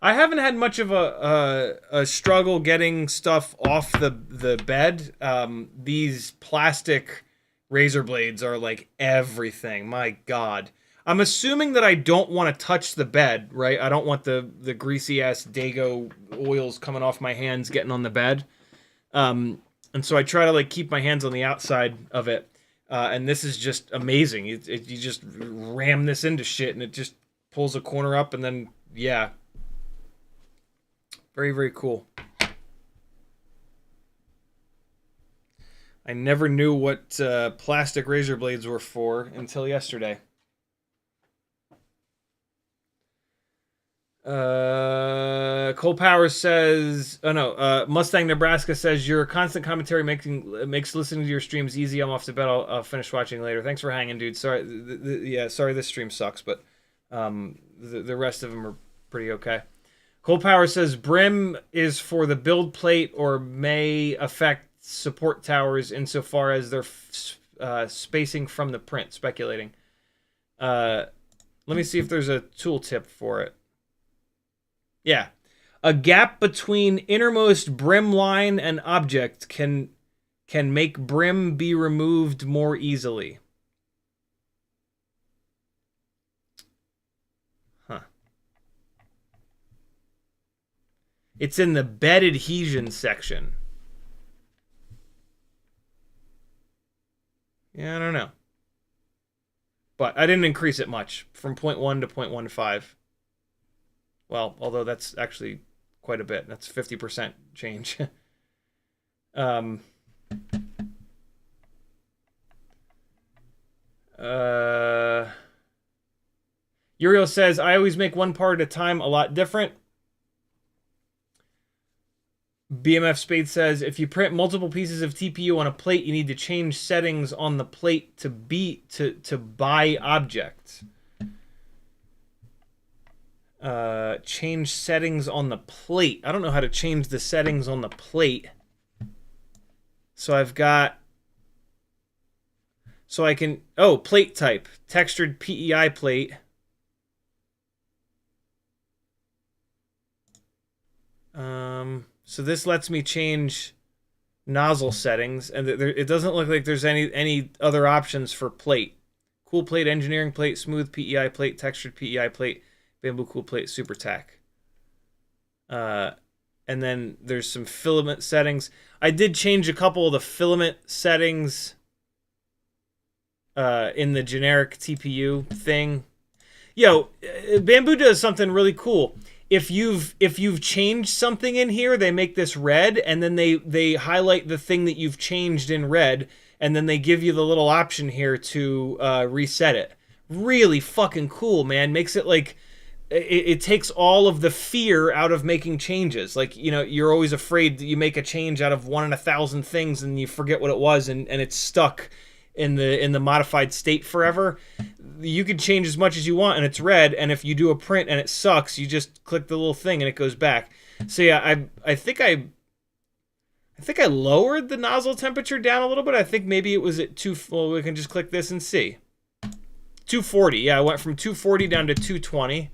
A: I haven't had much of a struggle getting stuff off the bed. These plastic razor blades are like everything. My God. I'm assuming that I don't want to touch the bed, right? I don't want the greasy ass Dago oils coming off my hands getting on the bed. And so I try to like keep my hands on the outside of it. And this is just amazing. You just ram this into shit and it just pulls a corner up, and then, yeah. Very, very cool. I never knew what plastic razor blades were for until yesterday. Cole Powers says, oh no, Mustang Nebraska says, your constant commentary makes listening to your streams easy. I'm off to bed. I'll finish watching later. Thanks for hanging, dude. Sorry, yeah, sorry this stream sucks, but the rest of them are pretty okay. Cole Power says, brim is for the build plate or may affect support towers insofar as their spacing from the print. Speculating. Let me see if there's a tooltip for it. Yeah. A gap between innermost brim line and object can can make brim be removed more easily. Huh. It's in the bed adhesion section. Yeah, I don't know. But I didn't increase it much, from 0.1 to 0.15. Well, although that's actually quite a bit. That's 50% change. Uriel says, I always make one part at a time, a lot different. BMF Spade says, if you print multiple pieces of TPU on a plate, you need to change settings on the plate to buy objects. Change settings on the plate. I don't know how to change the settings on the plate. So I've got... So I can... Oh, plate type. Textured PEI plate. So this lets me change nozzle settings, and it doesn't look like there's any other options for plate. Cool plate, engineering plate, smooth PEI plate, textured PEI plate, bamboo cool plate, super tack. And then there's some filament settings. I did change a couple of the filament settings in the generic TPU thing. Yo, Bambu does something really cool. If you've changed something in here, they make this red, and then they highlight the thing that you've changed in red, and then they give you the little option here to reset it. Really fucking cool, man. Makes it like it takes all of the fear out of making changes. Like, you know, you're always afraid that you make a change out of 1 in 1,000 things and you forget what it was, and it's stuck in the modified state forever. You can change as much as you want and it's red, and if you do a print and it sucks, you just click the little thing and it goes back. So yeah, I think I lowered the nozzle temperature down a little bit. I think maybe it was at well, we can just click this and see. 240. Yeah, I went from 240 down to 220.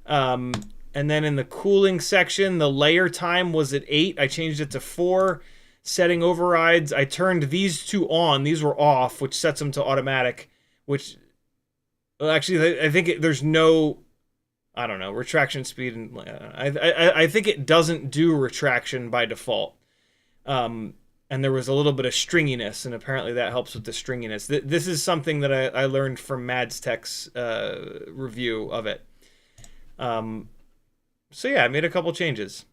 A: And then in the cooling section, the layer time was at 8. I changed it to 4. Setting overrides, I turned these two on. These were off, which sets them to automatic, which... Well, actually, I think there's no... I don't know, retraction speed. And I think it doesn't do retraction by default. And there was a little bit of stringiness, and apparently that helps with the stringiness. This is something that I learned from Mads Tech's review of it. So yeah, I made a couple changes.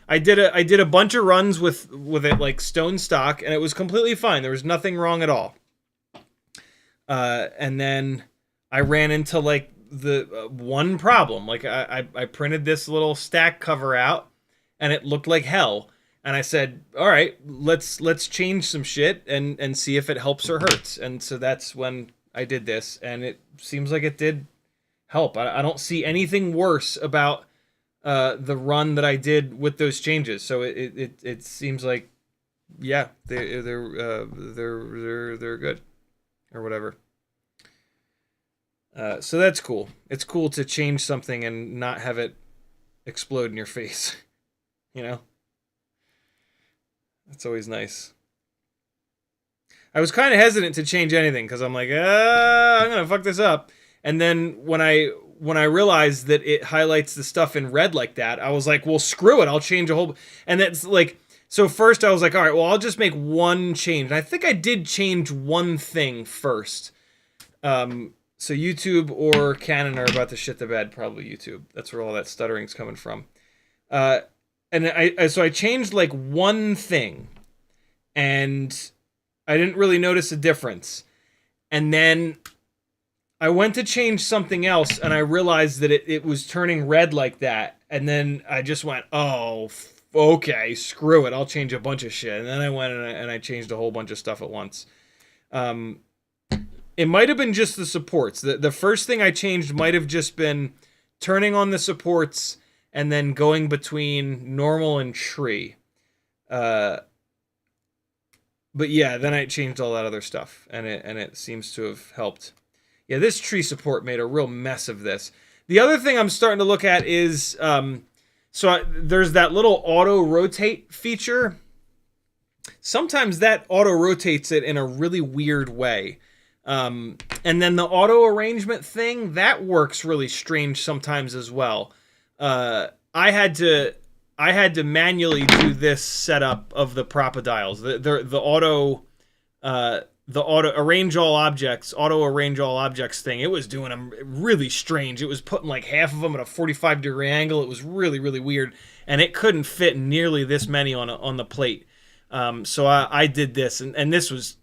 A: I did a bunch of runs with it like stone stock, and it was completely fine. There was nothing wrong at all. And then I ran into like the one problem. Like I printed this little stack cover out, and it looked like hell. And I said, all right, let's change some shit and see if it helps or hurts. And so that's when I did this, and it seems like it did help. I don't see anything worse about the run that I did with those changes. So it seems like, yeah, they're good or whatever. So that's cool. It's cool to change something and not have it explode in your face. You know? That's always nice. I was kind of hesitant to change anything because I'm like, I'm gonna fuck this up. And then when I realized that it highlights the stuff in red like that, I was like, well, screw it. I'll change a whole... And that's like... So first I was like, all right, well, I'll just make one change. And I think I did change one thing first. So YouTube or Canon are about to shit the bed. Probably YouTube. That's where all that stuttering's coming from. And so I changed like one thing. And I didn't really notice a difference. And then I went to change something else, and I realized that it was turning red like that. And then I just went, oh, okay, screw it. I'll change a bunch of shit. And then I went and I changed a whole bunch of stuff at once. It might have been just the supports. The first thing I changed might have just been turning on the supports and then going between normal and tree. But yeah, then I changed all that other stuff, and it seems to have helped. Yeah, this tree support made a real mess of this. The other thing I'm starting to look at is, there's that little auto rotate feature. sometimes that auto rotates it in a really weird way. And then the auto arrangement thing, that works really strange sometimes as well. I had to manually do this setup of the Propodiles. The auto arrange all objects thing. It was doing them really strange. It was putting like half of them at a 45-degree angle. It was really, really weird, and it couldn't fit nearly this many on the plate. So I did this, and this was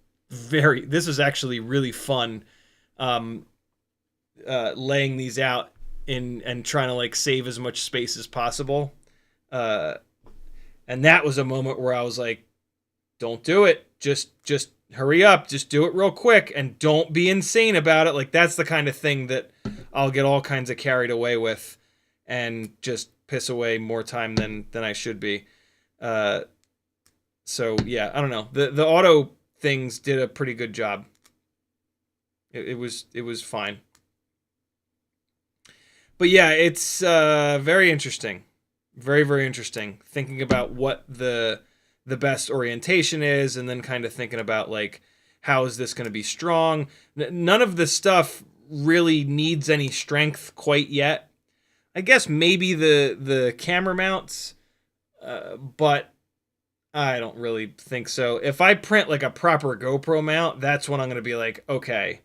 A: actually really fun. Laying these out and trying to like save as much space as possible. And that was a moment where I was like, don't do it. Just hurry up. Just do it real quick and don't be insane about it. Like, that's the kind of thing that I'll get all kinds of carried away with and just piss away more time than I should be. So yeah, I don't know. The auto things did a pretty good job. It was fine. But yeah, it's very interesting. Very, very interesting. Thinking about what the best orientation is, and then kind of thinking about like, how is this going to be strong? None of the stuff really needs any strength quite yet. I guess maybe the camera mounts, but I don't really think so. If I print like a proper GoPro mount, that's when I'm going to be like, okay,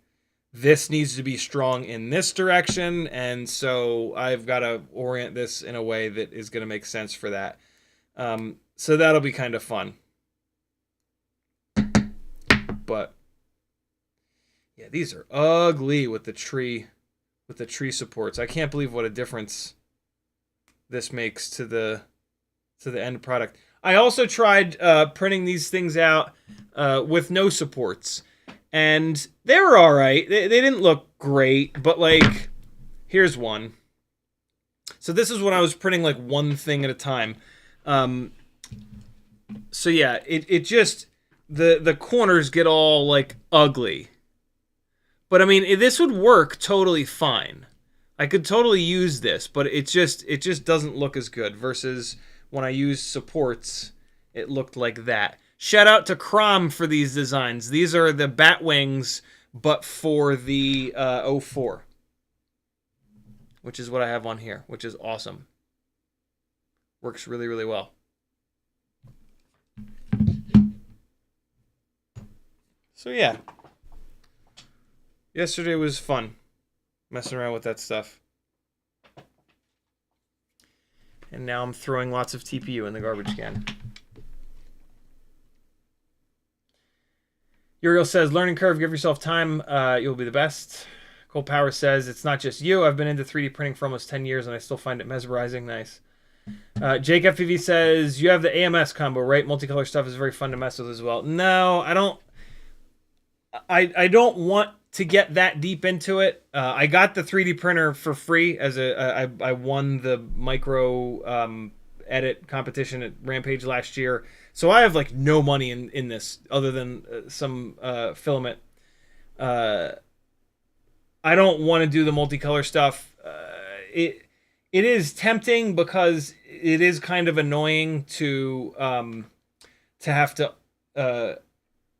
A: this needs to be strong in this direction, and so I've got to orient this in a way that is going to make sense for that. So that'll be kind of fun. But yeah, these are ugly with the tree supports. I can't believe what a difference this makes to the end product. I also tried printing these things out with no supports, and they were all right. They didn't look great, but like, here's one. So this is when I was printing like one thing at a time. So yeah, it just, the corners get all like ugly. But I mean, this would work totally fine. I could totally use this, but it just doesn't look as good versus when I used supports, it looked like that. Shout out to Crom for these designs. These are the bat wings, but for the 04, which is what I have on here, which is awesome. Works really, really well. So yeah, yesterday was fun, messing around with that stuff. And now I'm throwing lots of TPU in the garbage can. Uriel says, learning curve, give yourself time, you'll be the best. Cole Power says, it's not just you. I've been into 3D printing for almost 10 years and I still find it mesmerizing. Nice. Jake FPV says, you have the AMS combo, right? Multicolor stuff is very fun to mess with as well. No, I don't. I don't want to get that deep into it. I got the 3D printer for free as I won the micro edit competition at Rampage last year. So I have like no money in this other than some filament. I don't want to do the multicolor stuff. It is tempting because it is kind of annoying to have to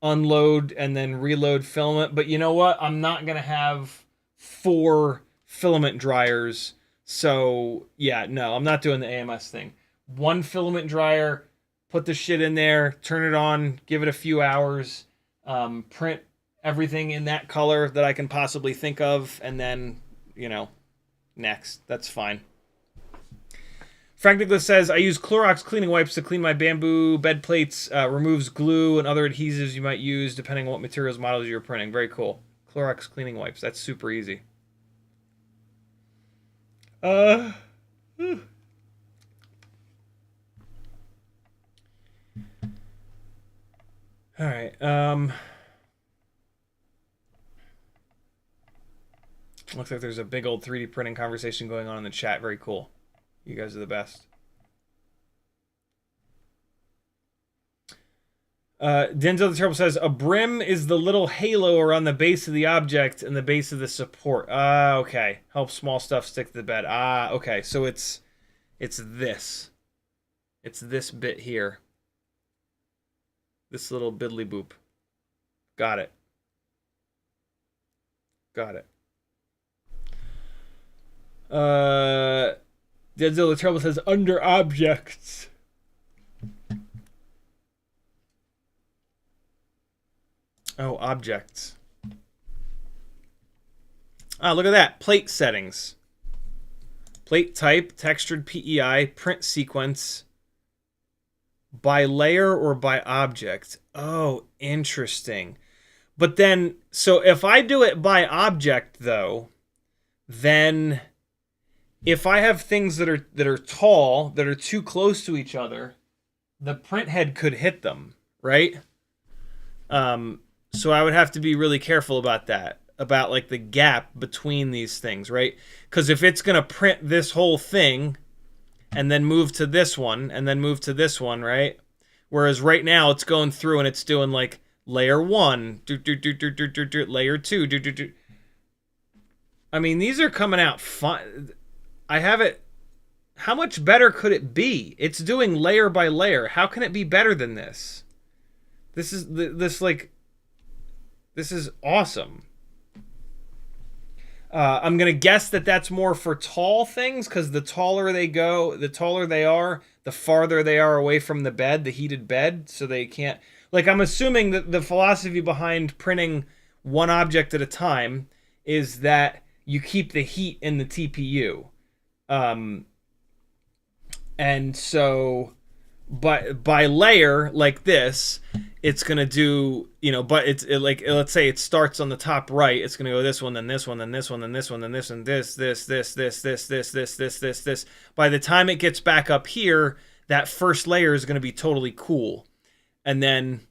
A: unload and then reload filament. But you know what? I'm not gonna have 4 filament dryers. So yeah, no, I'm not doing the AMS thing. 1 filament dryer, put the shit in there, turn it on, give it a few hours, print everything in that color that I can possibly think of, and then, you know, next. That's fine. Frank Nicholas says, I use Clorox cleaning wipes to clean my Bambu bed plates, removes glue and other adhesives you might use depending on what materials models you're printing. Very cool. Clorox cleaning wipes. That's super easy. All right. Looks like there's a big old 3D printing conversation going on in the chat. Very cool. You guys are the best. Denzel the Terrible says, a brim is the little halo around the base of the object and the base of the support. Okay. Helps small stuff stick to the bed. Okay. So it's this. It's this bit here. This little biddly boop. Got it. Got it. Deadzilla Trouble says under objects. Oh, objects. Ah, look at that. Plate settings. Plate type, textured PEI, print sequence. By layer or by object? Oh, interesting. But then, so if I do it by object, though, then if I have things that are tall, that are too close to each other, the print head could hit them, right? So I would have to be really careful about that, about like the gap between these things, right? Because if it's gonna print this whole thing, and then move to this one, and then move to this one, right? Whereas right now it's going through and it's doing like layer 1, layer 2, I mean, these are coming out fine. I have it. How much better could it be? It's doing layer by layer. How can it be better than this? This is this is awesome. I'm gonna guess that that's more for tall things, because the taller they go, the taller they are, the farther they are away from the bed, the heated bed, so they can't. Like, I'm assuming that the philosophy behind printing one object at a time is that you keep the heat in the TPU. And so, by layer like this, it's gonna do, you know, but like, let's say it starts on the top right, it's gonna go this one, then this one, then this one, then this one, then this, and this. By the time it gets back up here, that first layer is gonna be totally cool. And then,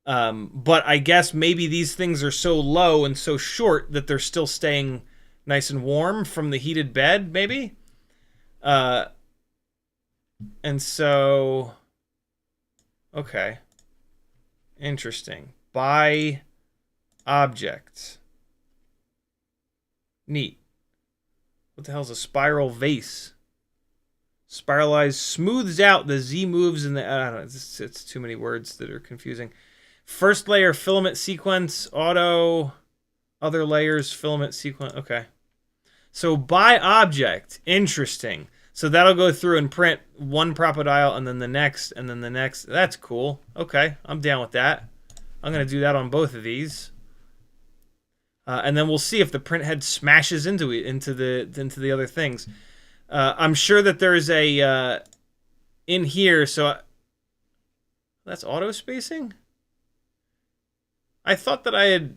A: but I guess maybe these things are so low and so short that they're still staying nice and warm from the heated bed, maybe? And so, okay. Interesting. By objects. Neat. What the hell is a spiral vase? Spiralized, smooths out the Z moves and the, I don't know, it's too many words that are confusing. First layer, filament sequence, auto, other layers, filament sequence. Okay. So by object, interesting. So that'll go through and print one Propodile and then the next and then the next. That's cool. Okay, I'm down with that. I'm going to do that on both of these. And then we'll see if the print head smashes into the other things. I'm sure that there's a in here, so that's auto spacing? I thought that I had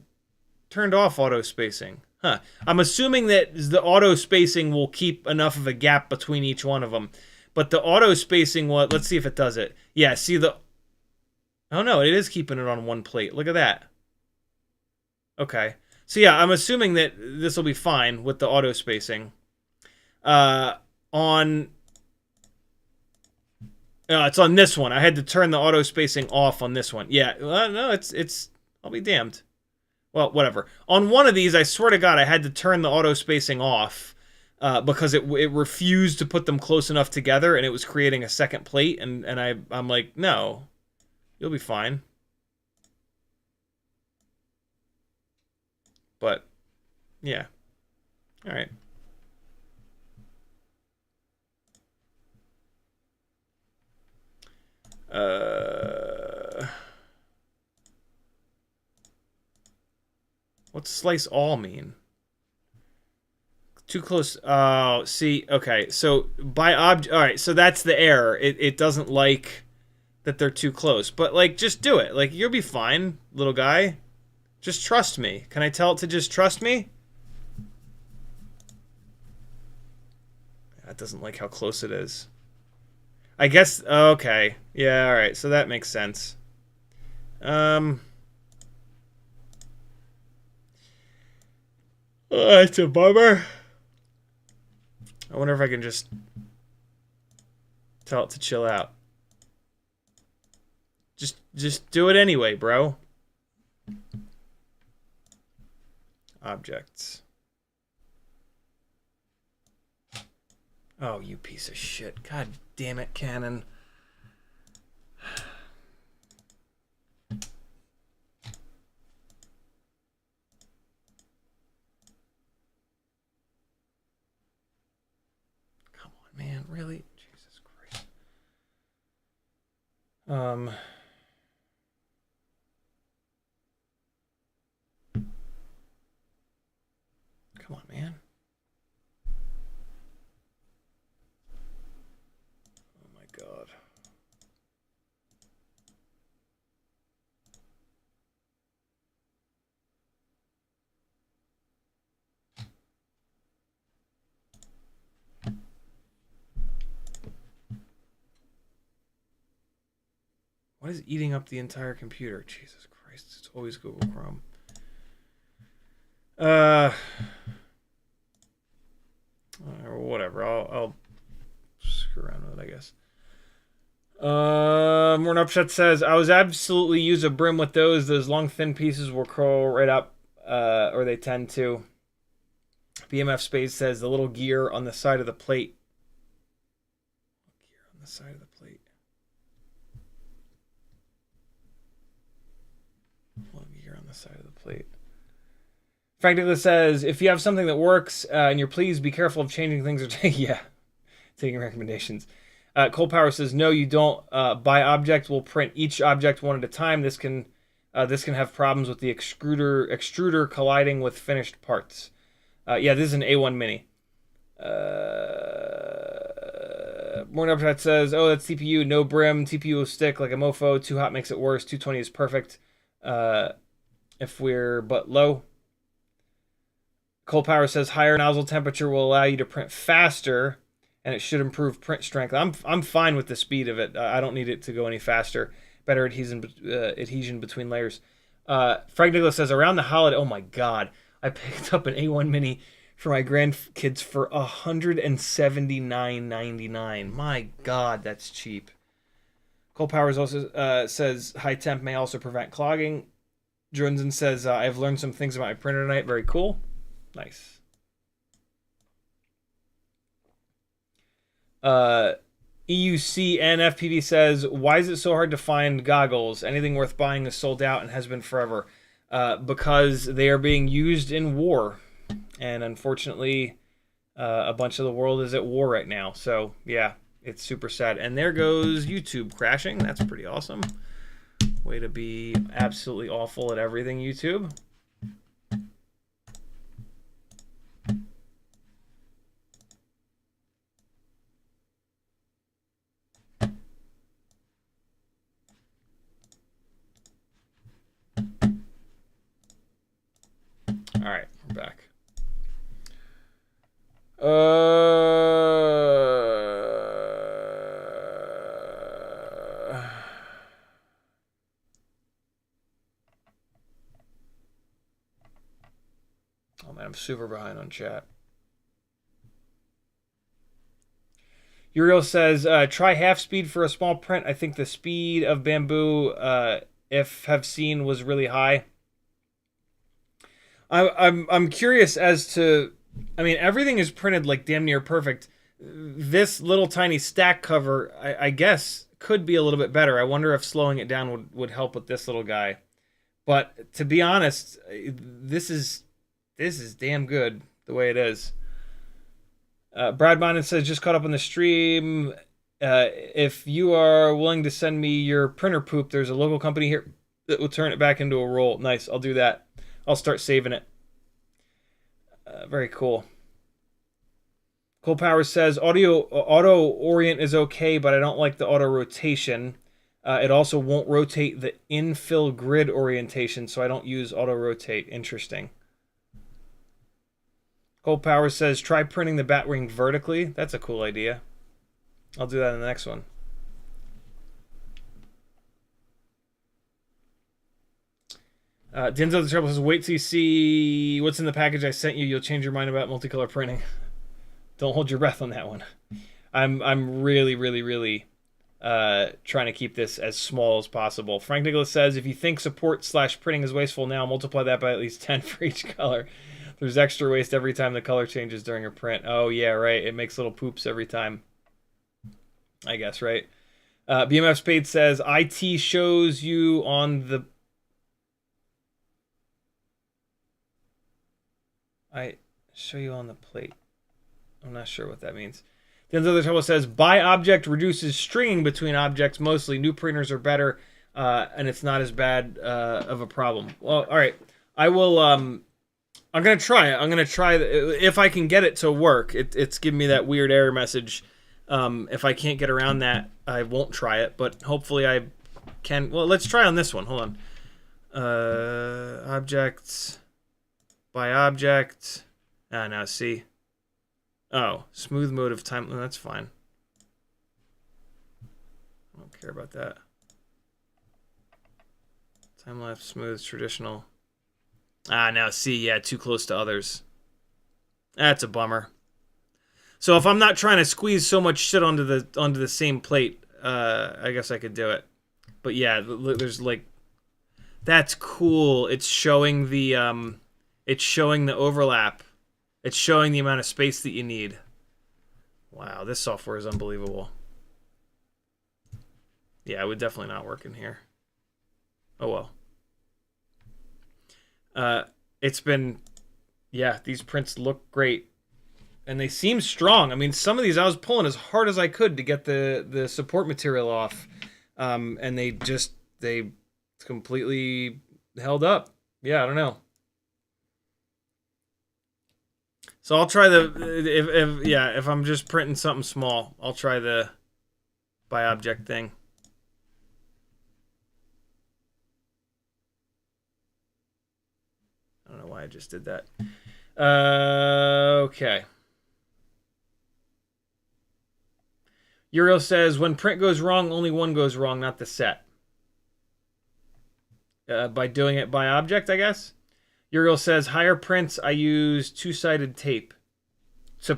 A: turned off auto spacing. Huh. I'm assuming that the auto spacing will keep enough of a gap between each one of them. But the auto spacing, let's see if it does it. Yeah, see the... Oh no, it is keeping it on one plate. Look at that. Okay. So yeah, I'm assuming that this will be fine with the auto spacing. It's on this one. I had to turn the auto spacing off on this one. Yeah, no, it's... I'll be damned. Well, whatever. On one of these, I swear to God, I had to turn the auto spacing off because it refused to put them close enough together, and it was creating a second plate, and I'm like, no, you'll be fine. But, yeah. All right. What's slice all mean? Too close. Oh, see. Okay, so by object. All right, so that's the error. It doesn't like that they're too close. But like, just do it. Like, you'll be fine, little guy. Just trust me. Can I tell it to just trust me? That doesn't like how close it is. I guess. Okay. Yeah. All right. So that makes sense. It's a bummer. I wonder if I can just tell it to chill out. Just do it anyway, bro. Objects. Oh, you piece of shit. God damn it, Canon. Come on, man. Oh my God. What is eating up the entire computer? Jesus Christ, it's always Google Chrome. Or whatever. I'll screw around with it, I guess. Morn Upshot says, I was absolutely use a brim with those. Those long, thin pieces will curl right up, or they tend to. BMF Spade says, the little gear on the side of the plate. Gear on the side of the plate. Little gear on the side of the plate. Frank Nicholas says, if you have something that works and you're pleased, be careful of changing things or taking recommendations. Cole Power says, no, you don't. By object, we'll print each object one at a time. This can have problems with the extruder colliding with finished parts. Yeah, this is an A1 Mini. Morning Upshot says, oh, that's CPU, no brim. TPU will stick like a mofo. Too hot makes it worse. 220 is perfect if we're but low. Cole Power says higher nozzle temperature will allow you to print faster, and it should improve print strength. I'm fine with the speed of it. I don't need it to go any faster. Better adhesion between layers. Frank Nicholas says around the holiday. Oh my God, I picked up an A1 Mini for my grandkids for $179.99. My God, that's cheap. Cole Powers also says high temp may also prevent clogging. Johnson says I've learned some things about my printer tonight. Very cool. Nice. EUC and FPV says, why is it so hard to find goggles? Anything worth buying is sold out and has been forever. Because they are being used in war. And unfortunately, a bunch of the world is at war right now. So, yeah, it's super sad. And there goes YouTube crashing. That's pretty awesome. Way to be absolutely awful at everything, YouTube. All right, we're back. Oh man, I'm super behind on chat. Uriel says, try half speed for a small print. I think the speed of Bambu, if have seen, was really high. I'm curious as to, I mean, everything is printed like damn near perfect. This little tiny stack cover, I guess, could be a little bit better. I wonder if slowing it down would help with this little guy. But to be honest, this is damn good the way it is. Brad Bonin says, just caught up on the stream. If you are willing to send me your printer poop, there's a local company here that will turn it back into a roll. Nice, I'll do that. I'll start saving it. Very cool. Cole Power says, auto orient is okay, but I don't like the auto rotation. It also won't rotate the infill grid orientation, so I don't use auto rotate. Interesting. Cole Power says, try printing the Batwing vertically. That's a cool idea. I'll do that in the next one. Denzel the Trouble says, wait till you see what's in the package I sent you. You'll change your mind about multicolor printing. Don't hold your breath on that one. I'm really trying to keep this as small as possible. Frank Nicholas says, if you think support/printing is wasteful now, multiply that by at least 10 for each color. There's extra waste every time the color changes during a print. Oh, yeah, right. It makes little poops every time. I guess, right? BMF Spade says, IT shows you on the... I show you on the plate. I'm not sure what that means. Then the other trouble says, by object reduces stringing between objects mostly. New printers are better, and it's not as bad of a problem. Well, all right. I will, I'm going to try it. I'm going to try, if I can get it to work. It's giving me that weird error message. If I can't get around that, I won't try it, but hopefully I can. Well, let's try on this one. Hold on. Objects, by object. Now see. Oh, smooth mode of time. That's fine. I don't care about that. Time lapse, smooth, traditional. Now see, yeah, too close to others. That's a bummer. So if I'm not trying to squeeze so much shit onto the same plate, I guess I could do it. But yeah, there's like, that's cool. It's showing the overlap. It's showing the amount of space that you need. Wow, this software is unbelievable. Yeah, it would definitely not work in here. Oh well. It's been, yeah, these prints look great. And they seem strong. I mean, some of these I was pulling as hard as I could to get the support material off. And they completely held up. Yeah, I don't know. So I'll try if I'm just printing something small, I'll try the by object thing. I don't know why I just did that. Okay. Uriel says, when print goes wrong, only one goes wrong, not the set. By doing it by object, I guess. Uriel says, higher prints, I use two-sided tape. To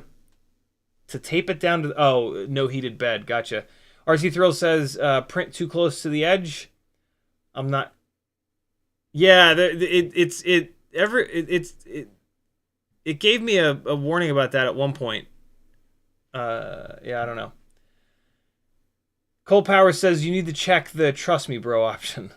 A: tape it down to... Oh, no heated bed. Gotcha. RC Thrill says, print too close to the edge. I'm not... Yeah, it gave me a warning about that at one point. Yeah, I don't know. Cole Power says, you need to check the trust me bro option.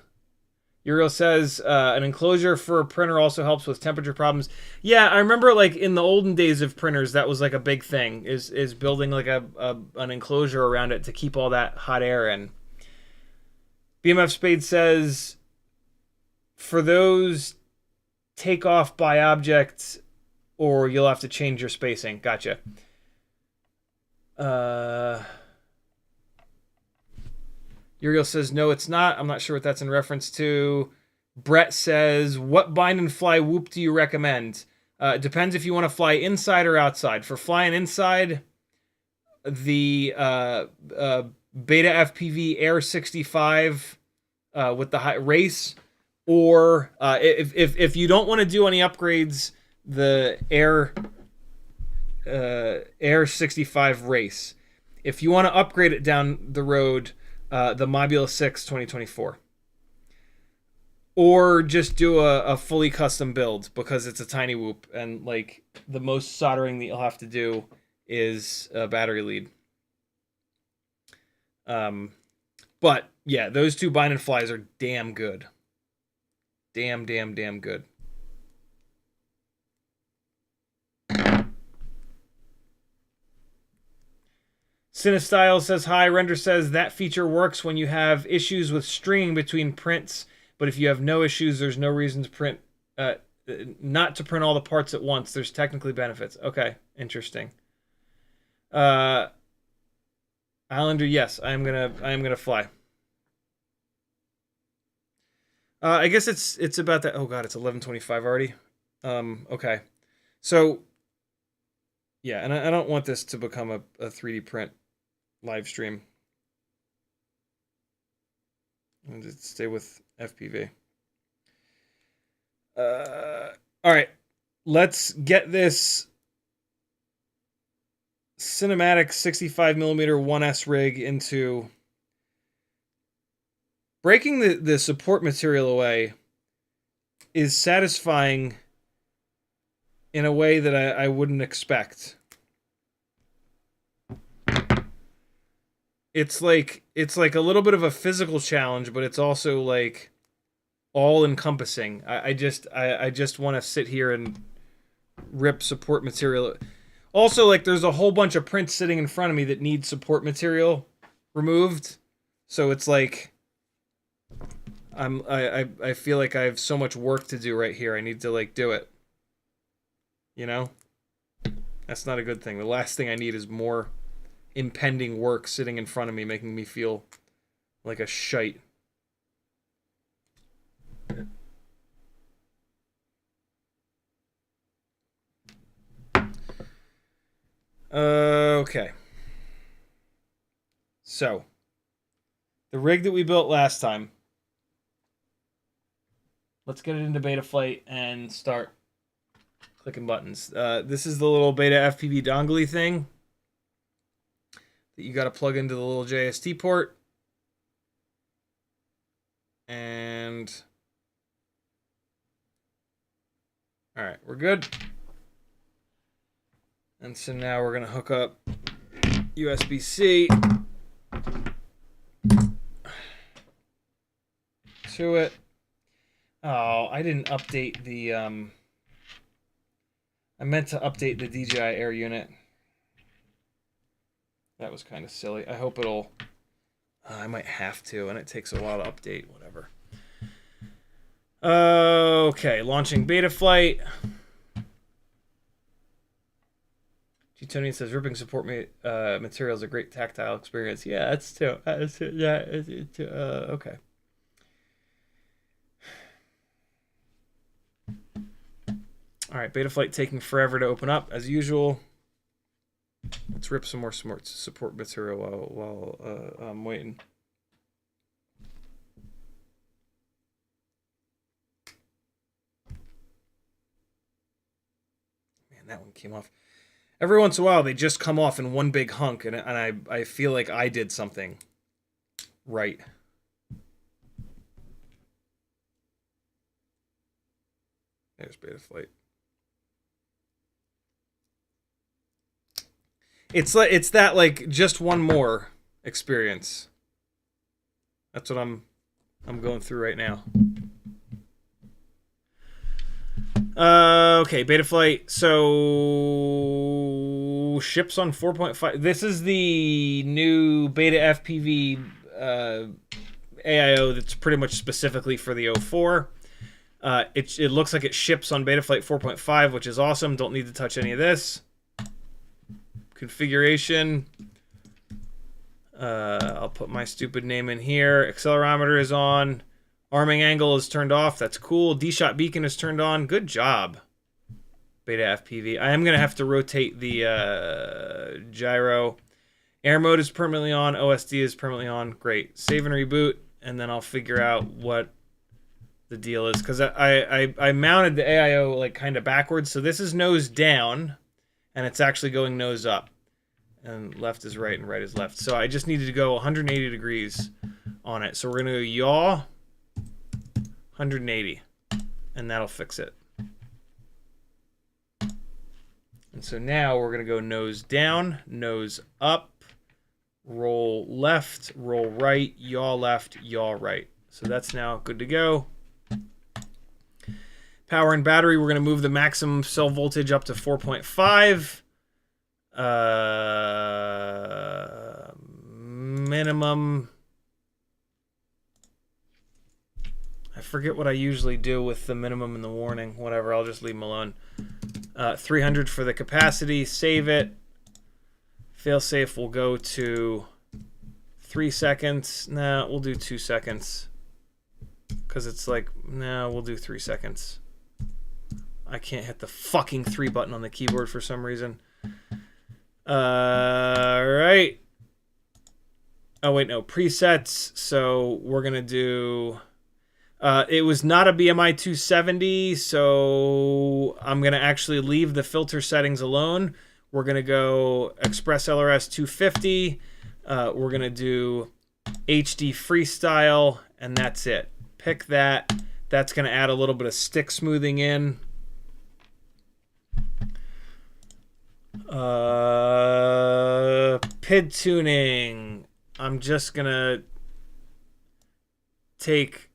A: Uriel says, an enclosure for a printer also helps with temperature problems. Yeah, I remember like in the olden days of printers, that was like a big thing, is building like an enclosure around it to keep all that hot air in. BMF Spade says, for those, take off by object, or you'll have to change your spacing. Gotcha. Uriel says, no, it's not. I'm not sure what that's in reference to. Brett says, what bind and fly whoop do you recommend? It depends if you want to fly inside or outside. For flying inside, the Beta FPV Air 65 with the high race, or if you don't want to do any upgrades, the Air 65 race. If you want to upgrade it down the road, the Mobula 6 2024. Or just do a fully custom build, because it's a tiny whoop, and like the most soldering that you'll have to do is a battery lead. But yeah, those two bind and flies are damn good. Damn good. Cinestyle says, hi. Render says, that feature works when you have issues with stringing between prints, but if you have no issues, there's no reason to print, not to print all the parts at once. There's technically benefits. Okay, interesting. Islander, yes, I am gonna fly. I guess it's about that. Oh god, it's 11:25 already. Okay, so yeah, and I don't want this to become a 3D print live stream. And stay with FPV. All right, let's get this cinematic 65mm 1S rig into breaking the support material away is satisfying in a way that I wouldn't expect. It's like a little bit of a physical challenge, but it's also like all encompassing. I just want to sit here and rip support material. Also, like, there's a whole bunch of prints sitting in front of me that need support material removed. So it's like I feel like I have so much work to do right here. I need to like do it. You know? That's not a good thing. The last thing I need is more impending work sitting in front of me, making me feel like a shite. Okay. So, the rig that we built last time. Let's get it into beta flight and start clicking buttons. This is the little beta FPV dongle thing that you got to plug into the little JST port. And all right, we're good. And so now we're going to hook up USB-C to it. Oh, I didn't update the I meant to update the DJi air unit. That was kind of silly. I hope it'll I might have to, and it takes a while to update, whatever. Okay, launching beta flight. Tunning says ripping support material is a great tactile experience. Yeah, that's too. Yeah, okay. All right, beta flight taking forever to open up as usual. Let's rip some more support material while I'm waiting. Man, that one came off. Every once in a while, they just come off in one big hunk, and I feel like I did something right. There's beta flight. It's that like just one more experience. That's what I'm going through right now. Okay, beta flight. So ships on 4.5. This is the new beta FPV AIO that's pretty much specifically for the 04. It looks like it ships on beta flight 4.5, which is awesome. Don't need to touch any of this. Configuration. I'll put my stupid name in here. Accelerometer is on. Arming angle is turned off. That's cool. D-shot beacon is turned on. Good job, beta FPV. I am going to have to rotate the gyro. Air mode is permanently on. OSD is permanently on. Great. Save and reboot, and then I'll figure out what the deal is. Because I mounted the AIO like kind of backwards. So this is nose down, and it's actually going nose up. And left is right, and right is left. So I just needed to go 180 degrees on it. So we're going to go yaw. 180, and that'll fix it. And so now we're going to go nose down, nose up, roll left, roll right, yaw left, yaw right. So that's now good to go. Power and battery, we're going to move the maximum cell voltage up to 4.5. Minimum... I forget what I usually do with the minimum and the warning. Whatever, I'll just leave them alone. 300 for the capacity. Save it. Failsafe will go to 3 seconds. Nah, we'll do 2 seconds. Because it's like, nah, we'll do 3 seconds. I can't hit the fucking 3 button on the keyboard for some reason. Alright. Oh, wait, no. Presets. So we're going to do... it was not a BMI 270, so I'm going to actually leave the filter settings alone. We're going to go Express LRS 250. We're going to do HD Freestyle, and that's it. Pick that. That's going to add a little bit of stick smoothing in. PID tuning. I'm just going to take...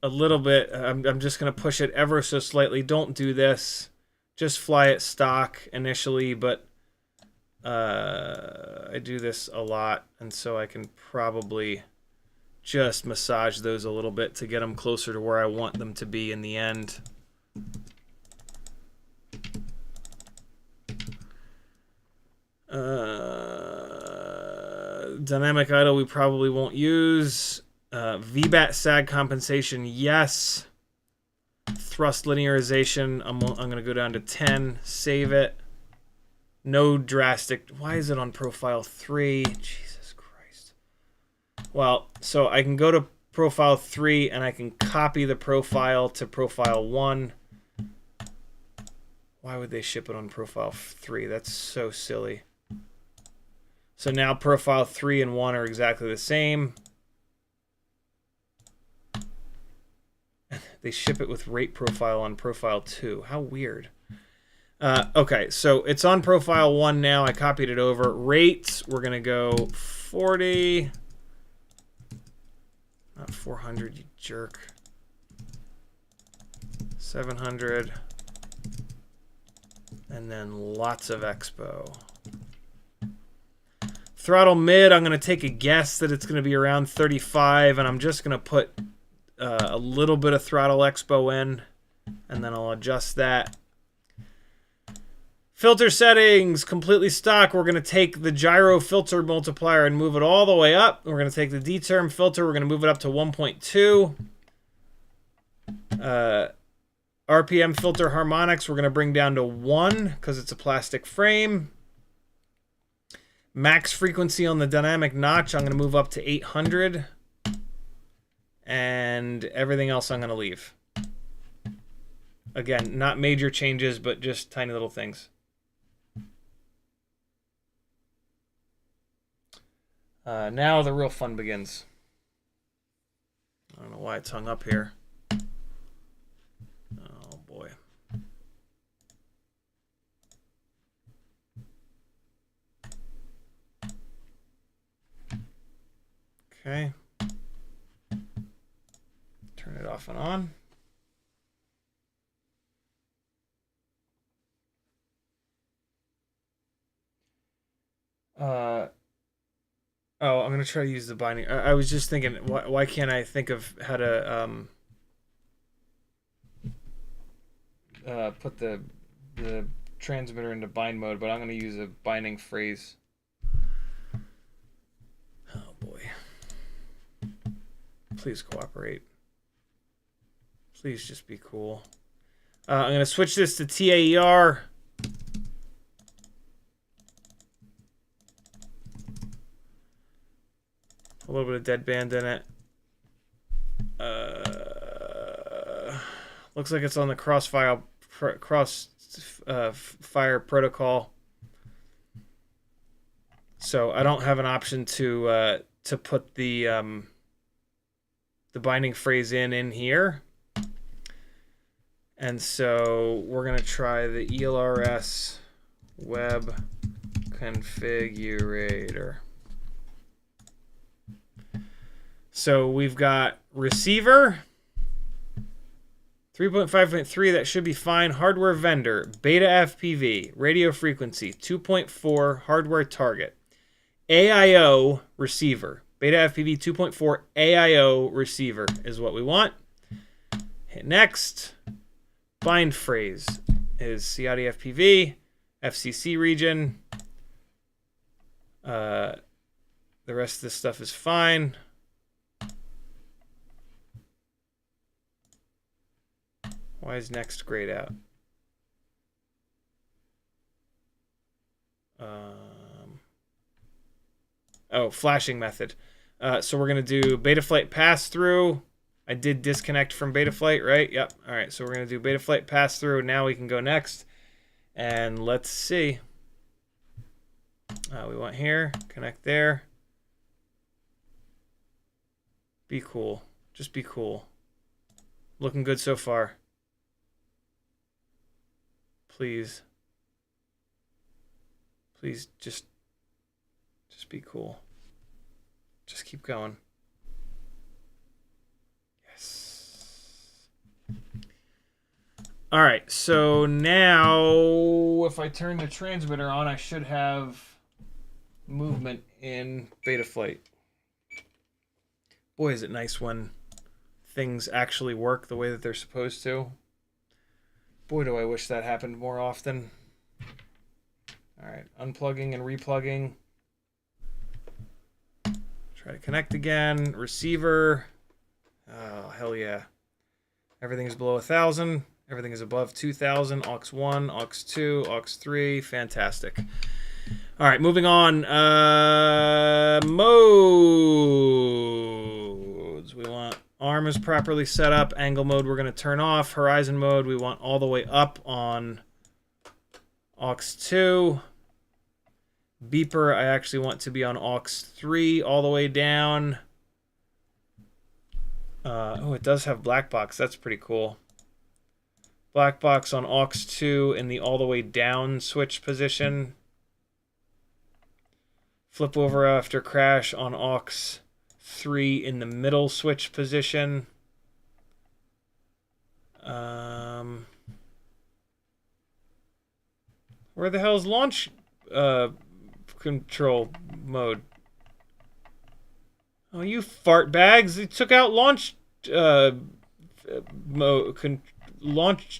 A: a little bit. I'm just going to push it ever so slightly. Don't do this. Just fly it stock initially, but I do this a lot, and so I can probably just massage those a little bit to get them closer to where I want them to be in the end. Dynamic idle we probably won't use. VBAT sag compensation, yes. Thrust linearization, I'm going to go down to 10, save it. No drastic. Why is it on profile 3? Jesus Christ. Well, so I can go to profile 3 and I can copy the profile to profile 1. Why would they ship it on profile 3? That's so silly. So now profile 3 and 1 are exactly the same. They ship it with rate profile on profile 2. How weird. Okay, so it's on profile 1 now. I copied it over. Rates, we're going to go 40. Not 400, you jerk. 700. And then lots of expo. Throttle mid, I'm going to take a guess that it's going to be around 35, and I'm just going to put a little bit of throttle expo in, and then I'll adjust that. Filter settings, completely stock. We're going to take the gyro filter multiplier and move it all the way up. We're going to take the D-term filter, we're going to move it up to 1.2. RPM filter harmonics, we're going to bring down to 1 because it's a plastic frame. Max frequency on the dynamic notch, I'm going to move up to 800. And everything else I'm going to leave. Again, not major changes, but just tiny little things. Now the real fun begins. I don't know why it's hung up here. Oh, boy. Okay. Turn it off and on. Oh, I'm going to try to use the binding. I was just thinking, why can't I think of how to put the transmitter into bind mode, but I'm going to use a binding phrase. Oh, boy. Please cooperate. Please just be cool. I'm going to switch this to TAER. A little bit of deadband in it. Looks like it's on the crossfire protocol. So I don't have an option to put the binding phrase in here. And so we're going to try the ELRS web configurator. So we've got receiver, 3.5.3, that should be fine. Hardware vendor, beta FPV, radio frequency, 2.4, hardware target. AIO receiver, beta FPV 2.4 AIO receiver is what we want. Hit next. Bind phrase is CiottiFPV, FCC region. The rest of this stuff is fine. Why is next grayed out? Oh, flashing method. So we're going to do Betaflight pass-through. I did disconnect from Betaflight, right? Yep. All right, so we're going to do Betaflight pass-through. Now we can go next. And let's see. We want here, connect there. Be cool. Just be cool. Looking good so far. Please. Please just be cool. Just keep going. Yes. All right, so now if I turn the transmitter on, I should have movement in Betaflight. Boy, is it nice when things actually work the way that they're supposed to. Boy, do I wish that happened more often. All right, unplugging and replugging. Try to connect again. Receiver. Oh, hell yeah. Everything is below 1,000. Everything is above 2,000. Aux 1, Aux 2, Aux 3. Fantastic. All right, moving on. Modes. We want arm is properly set up. Angle mode we're going to turn off. Horizon mode we want all the way up on Aux 2. Beeper I actually want to be on Aux 3 all the way down. Oh, it does have black box. That's pretty cool. Black box on Aux 2 in the all the way down switch position. Flip over after crash on Aux 3 in the middle switch position. Where the hell is launch control mode? Oh, you fart bags! They took out launch launch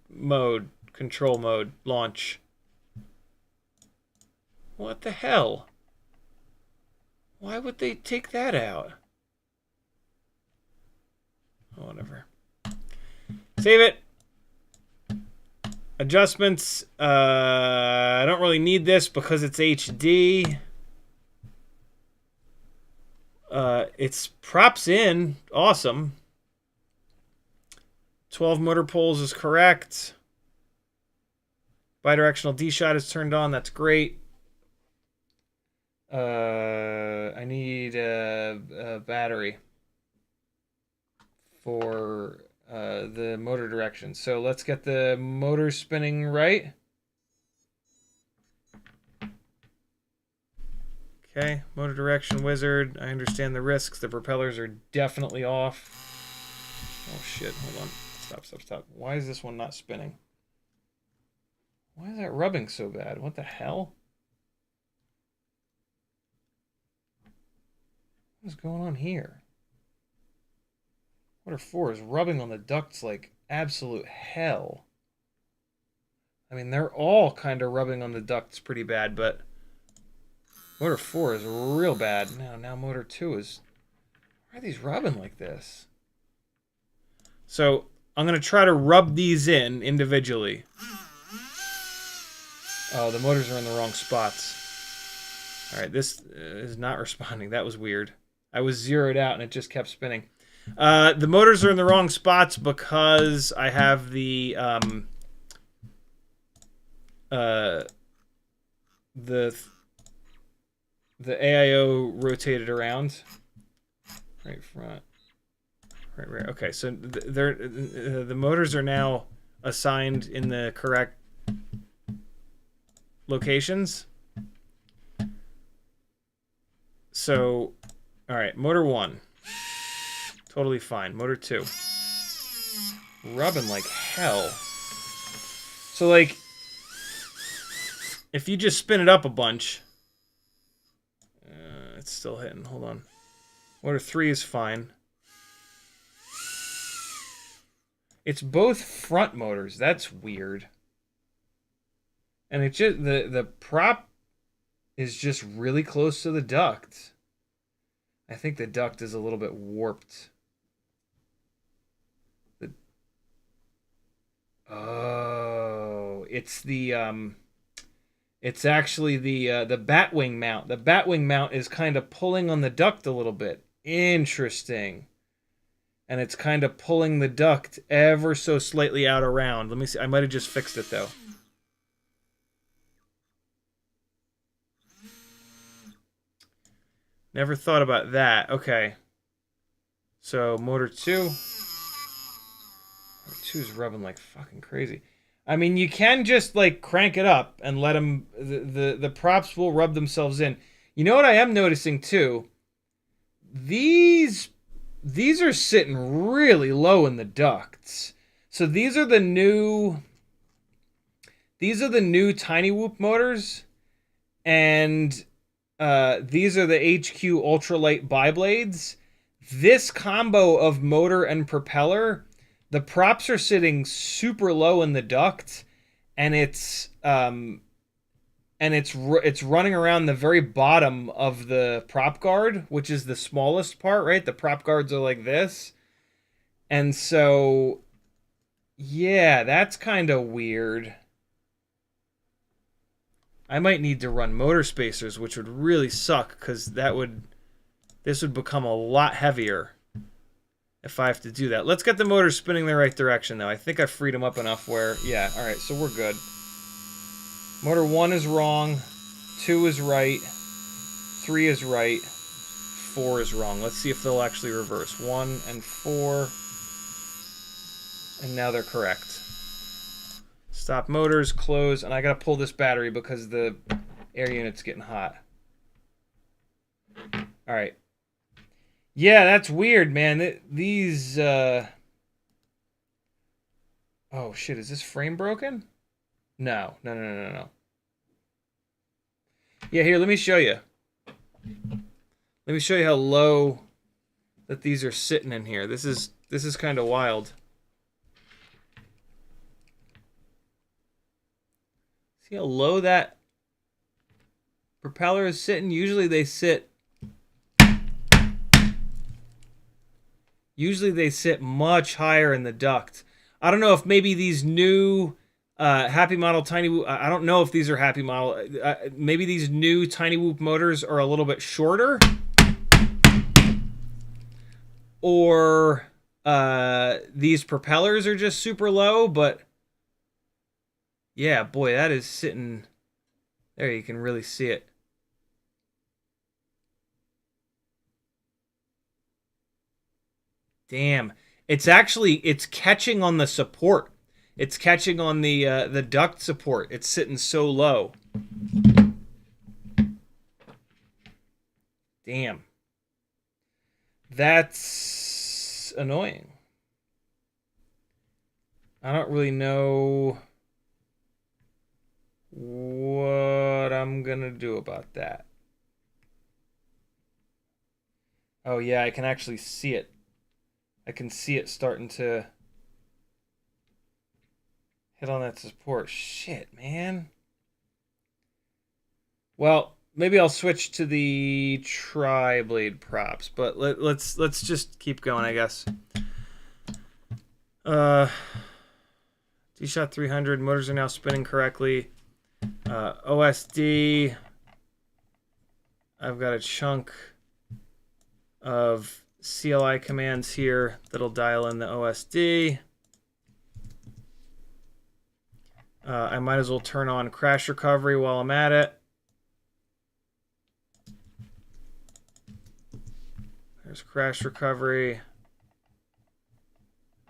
A: mode, control mode, launch. What the hell? Why would they take that out? Oh, whatever. Save it. Adjustments. I don't really need this because it's HD. It's props in. Awesome. 12 motor poles is correct. Bidirectional D-shot is turned on. That's great. I need a battery for the motor direction. So let's get the motor spinning right. Okay, motor direction wizard. I understand the risks. The propellers are definitely off. Oh shit, hold on. Stop. Why is this one not spinning? Why is that rubbing so bad? What the hell? What is going on here? Motor 4 is rubbing on the ducts like absolute hell. I mean, they're all kind of rubbing on the ducts pretty bad, but motor 4 is real bad. Now motor 2 is... Why are these rubbing like this? So I'm going to try to rub these in individually. Oh, the motors are in the wrong spots. All right, this is not responding. That was weird. I was zeroed out and it just kept spinning. The motors are in the wrong spots because I have the AIO rotated around. Right front. Right. Okay, so the motors are now assigned in the correct locations. So, all right, motor 1. Totally fine. Motor 2. Rubbing like hell. So, like, if you just spin it up a bunch, it's still hitting. Hold on. Motor 3 is fine. It's both front motors. That's weird. And it just the prop is just really close to the duct. I think the duct is a little bit warped. Oh, it's actually the batwing mount. The batwing mount is kind of pulling on the duct a little bit. Interesting. And it's kind of pulling the duct ever so slightly out around. Let me see. I might have just fixed it, though. Never thought about that. Okay. So, motor 2. Motor 2 is rubbing like fucking crazy. I mean, you can just, like, crank it up and let them... The props will rub themselves in. You know what I am noticing, too? These are sitting really low in the ducts. So these are the new Tiny Whoop motors, and these are the HQ ultralight biblades. This combo of motor and propeller, the props are sitting super low in the duct, and it's running around the very bottom of the prop guard, which is the smallest part, right? The prop guards are like this. And so, yeah, that's kind of weird. I might need to run motor spacers, which would really suck, because this would become a lot heavier if I have to do that. Let's get the motor spinning the right direction, though. I think I freed them up enough where, yeah, all right, so we're good. Motor 1 is wrong, 2 is right, 3 is right, 4 is wrong. Let's see if they'll actually reverse. 1 and 4, and now they're correct. Stop motors, close, and I gotta pull this battery because the air unit's getting hot. All right. Yeah, that's weird, man. These, oh shit, is this frame broken? No. Yeah, here, let me show you. Let me show you how low that these are sitting in here. This is kind of wild. See how low that propeller is sitting? Usually they sit much higher in the duct. I don't know if maybe these new Happy Model Tiny Whoop, I don't know if these are Happy Model, maybe these new Tiny Whoop motors are a little bit shorter, or these propellers are just super low, but yeah, boy, that is sitting there. You can really see it. Damn, it's catching on the support. It's catching on the duct support. It's sitting so low. Damn. That's annoying. I don't really know what I'm gonna do about that. Oh yeah, I can actually see it. I can see it starting to hit on that support. Shit, man. Well, maybe I'll switch to the tri-blade props, but let's just keep going, I guess. D-Shot 300 motors are now spinning correctly. OSD, I've got a chunk of CLI commands here that'll dial in the OSD. I might as well turn on crash recovery while I'm at it. There's crash recovery.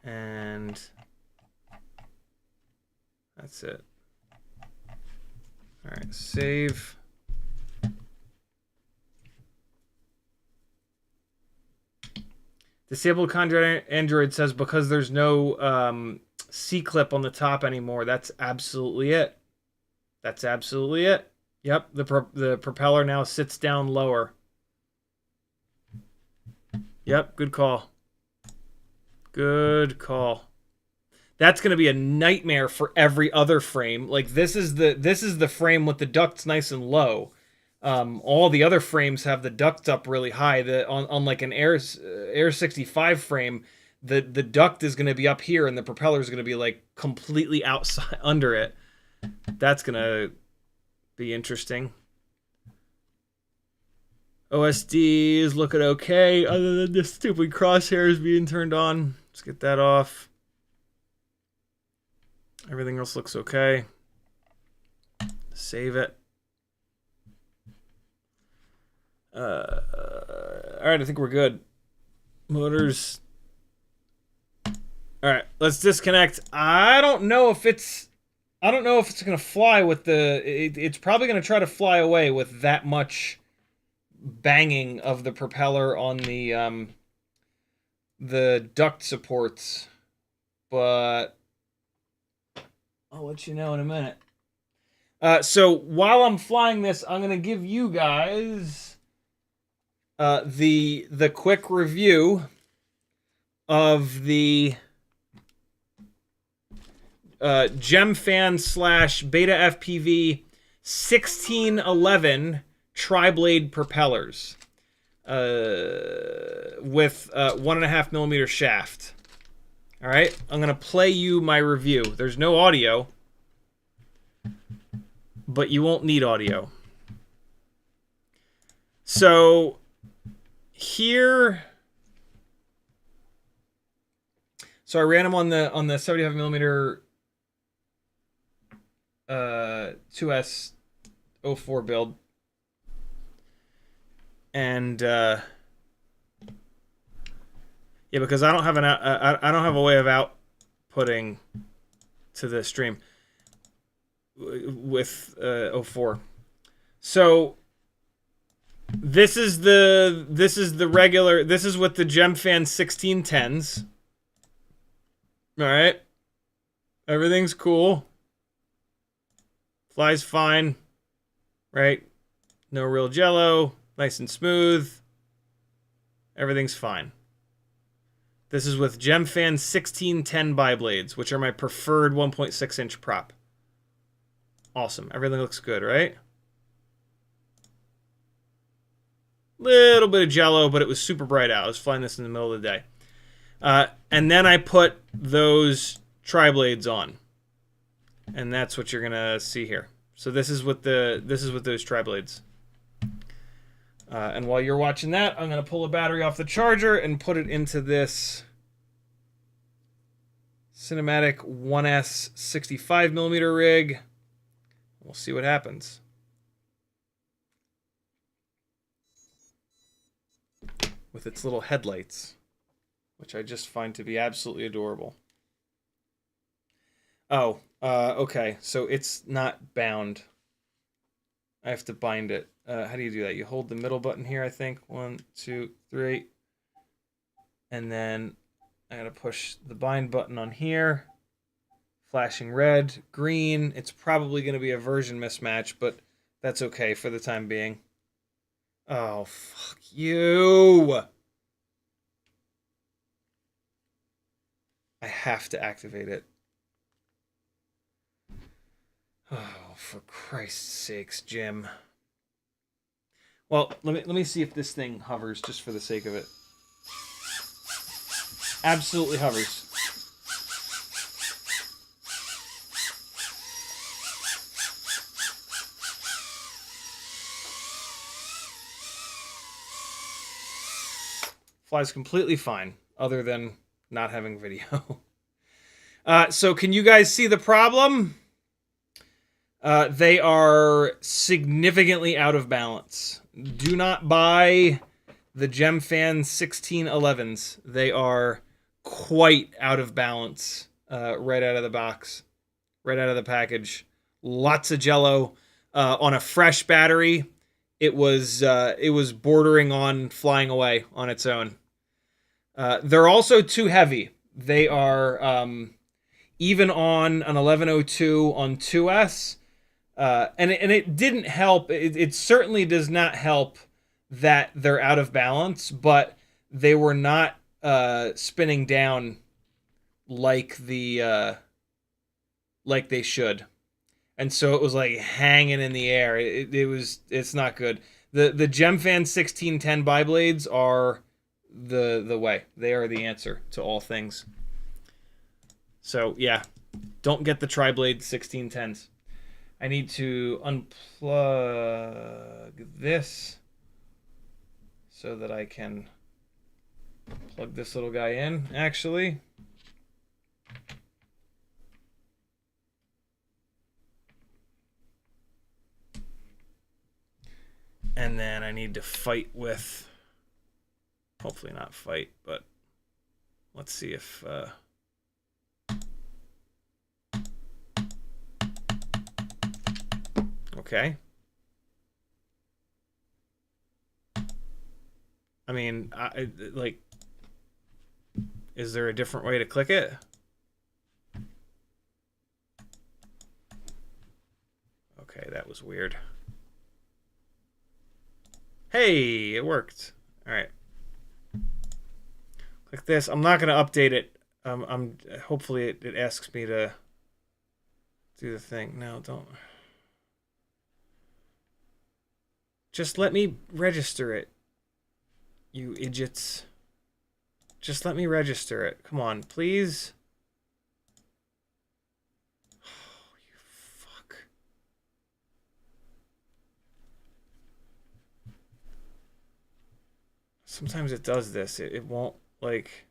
A: And that's it. All right, save. Disabled Conjure Android says because there's no C-clip on the top anymore. That's absolutely it. That's absolutely it. Yep, the propeller now sits down lower. Yep, good call. Good call. That's going to be a nightmare for every other frame. Like this is the frame with the ducts nice and low. All the other frames have the ducts up really high. On like an Air 65 frame, the duct is going to be up here and the propeller is going to be like completely outside under it. That's going to be interesting. OSD is looking okay, other than the stupid crosshairs being turned on. Let's get that off. Everything else looks okay. Save it. All right, I think we're good. Motors. All right, let's disconnect. I don't know if it's gonna fly with the. It's probably gonna try to fly away with that much banging of the propeller on the duct supports, but I'll let you know in a minute. So while I'm flying this, I'm gonna give you guys the quick review of the GemFan / Beta FPV 1611 tri-blade propellers with 1.5mm shaft. All right, I'm gonna play you my review. There's no audio, but you won't need audio. So here, so I ran them on the 75mm 2S 04 build, and yeah, because I don't have I don't have a way of outputting to the stream with 04. So this is the regular. This is with the GemFan 1610s. All right, everything's cool. Flies fine, right? No real jello, nice and smooth. Everything's fine. This is with GemFan 1610 biblades, which are my preferred 1.6-inch prop. Awesome. Everything looks good, right? Little bit of jello, but it was super bright out. I was flying this in the middle of the day. And then I put those tri-blades on. And that's what you're gonna see here. So this is with those tri-blades. And while you're watching that, I'm gonna pull a battery off the charger and put it into this Cinematic 1S 65mm rig. We'll see what happens. With its little headlights, which I just find to be absolutely adorable. Oh, okay, so it's not bound. I have to bind it. How do you do that? You hold the middle button here, I think. 1, 2, 3. And then I gotta push the bind button on here. Flashing red, green. It's probably gonna be a version mismatch, but that's okay for the time being. Oh, fuck you! I have to activate it. Oh, for Christ's sakes, Jim. Well, let me see if this thing hovers just for the sake of it. Absolutely hovers. Flies completely fine, other than not having video. So can you guys see the problem? They are significantly out of balance. Do not buy the GemFan 1611s. They are quite out of balance right out of the box, right out of the package. Lots of jello. On a fresh battery, it was bordering on flying away on its own. They're also too heavy. They are even on an 1102 on 2S. And it didn't help. It certainly does not help that they're out of balance, but they were not spinning down like like they should, and so it was like hanging in the air. It's not good. The GemFan 1610 biblades are the way. They are the answer to all things. So yeah, don't get the tri-blade 1610s. I need to unplug this so that I can plug this little guy in, actually. And then I need to fight with, hopefully not fight, but let's see if... Okay. I mean, like, is there a different way to click it? Okay, that was weird. Hey, it worked. All right. Click this. I'm not gonna update it. Hopefully it asks me to do the thing. No, don't. Just let me register it. You idiots. Just let me register it. Come on, please. Oh, you fuck. Sometimes it does this. It won't, like...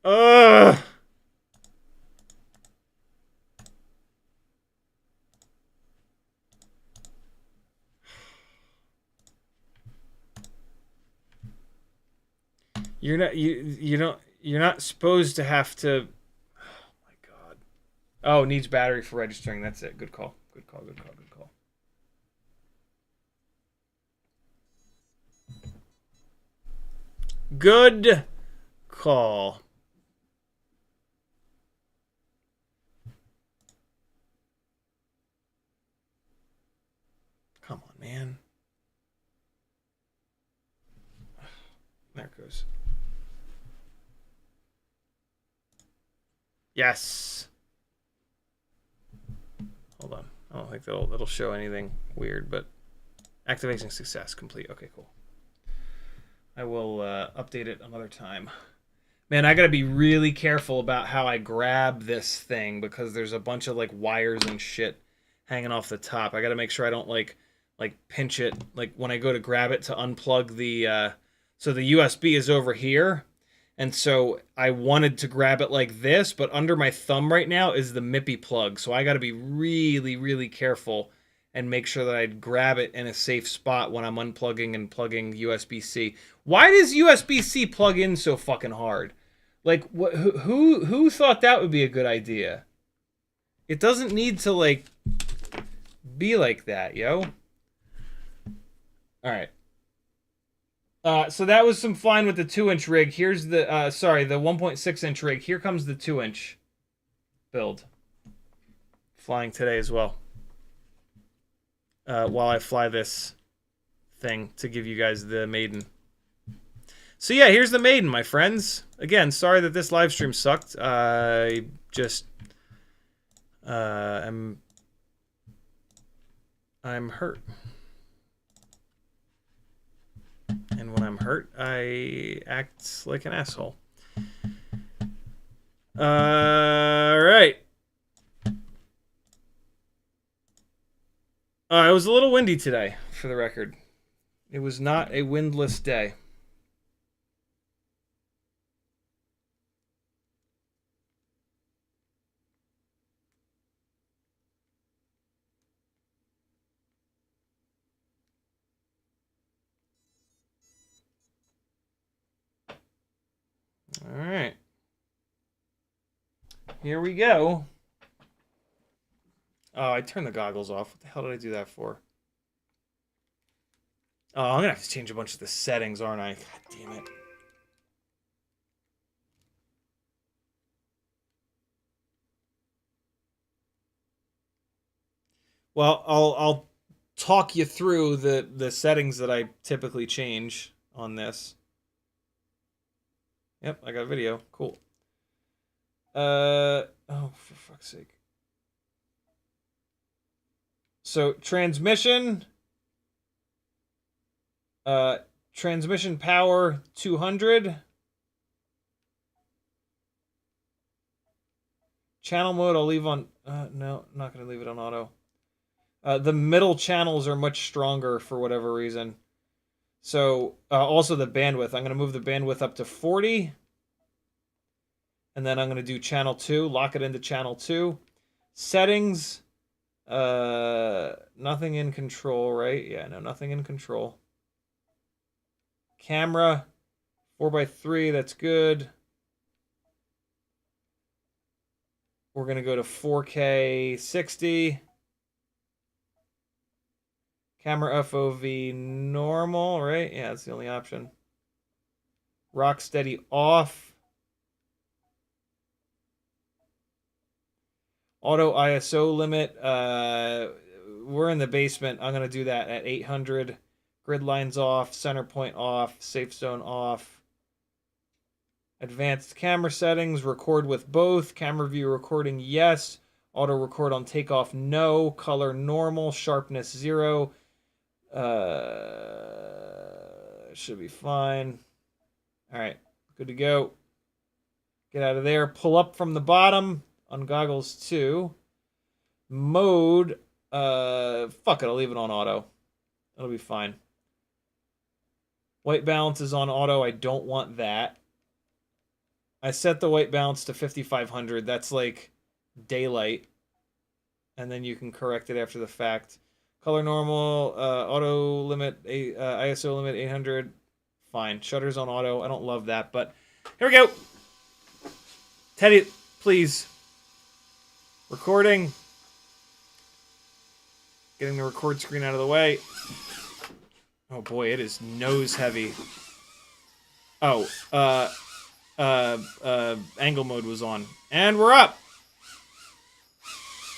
A: Ugh! You're not supposed to have to. Oh my god. Oh, needs battery for registering. That's it. Good call. Good call. Good call. Good call. Good call. Come on, man. There it goes. Yes. Hold on. I don't think that'll show anything weird, but activation success complete. Okay, cool. I will update it another time. Man, I gotta be really careful about how I grab this thing because there's a bunch of like wires and shit hanging off the top. I gotta make sure I don't like pinch it. Like when I go to grab it to unplug the so the USB is over here. And so I wanted to grab it like this, but under my thumb right now is the MIPI plug. So I got to be really, really careful and make sure that I grab it in a safe spot when I'm unplugging and plugging USB-C. Why does USB-C plug in so fucking hard? Like, who thought that would be a good idea? It doesn't need to, like, be like that, yo. All right. So that was some flying with the 2-inch rig. Here's the, the 1.6-inch rig. Here comes the 2-inch build. Flying today as well. While I fly this thing to give you guys the Maiden. So yeah, here's the Maiden, my friends. Again, sorry that this live stream sucked. I just, I'm hurt. And when I'm hurt, I act like an asshole. Alright. It was a little windy today, for the record. It was not a windless day. All right. Here we go. Oh, I turned the goggles off. What the hell did I do that for? Oh, I'm going to have to change a bunch of the settings, aren't I? God damn it. Well, I'll talk you through the settings that I typically change on this. Yep, I got a video. Cool. Oh, for fuck's sake. So, transmission. Transmission power 200. Channel mode I'll leave on... no, I'm not going to leave it on auto. The middle channels are much stronger for whatever reason. So, also the bandwidth. I'm going to move the bandwidth up to 40. And then I'm going to do channel 2. Lock it into channel 2. Settings. Nothing in control, right? Yeah, no, nothing in control. Camera. 4x3, that's good. We're going to go to 4K 60. Camera FOV normal, right? Yeah, that's the only option. Rock steady off. Auto ISO limit. We're in the basement. I'm going to do that at 800. Grid lines off. Center point off. Safe zone off. Advanced camera settings. Record with both. Camera view recording, yes. Auto record on takeoff, no. Color normal. Sharpness 0. Should be fine. All right. Good to go. Get out of there. Pull up from the bottom. On goggles 2. Mode. Fuck it. I'll leave it on auto. It'll be fine. White balance is on auto. I don't want that. I set the white balance to 5500. That's like daylight. And then you can correct it after the fact. Color normal. Auto limit. ISO limit 800. Fine. Shutters on auto. I don't love that, but here we go. Teddy, please. Recording. Getting the record screen out of the way. Oh boy, it is nose heavy. Oh, angle mode was on. And we're up!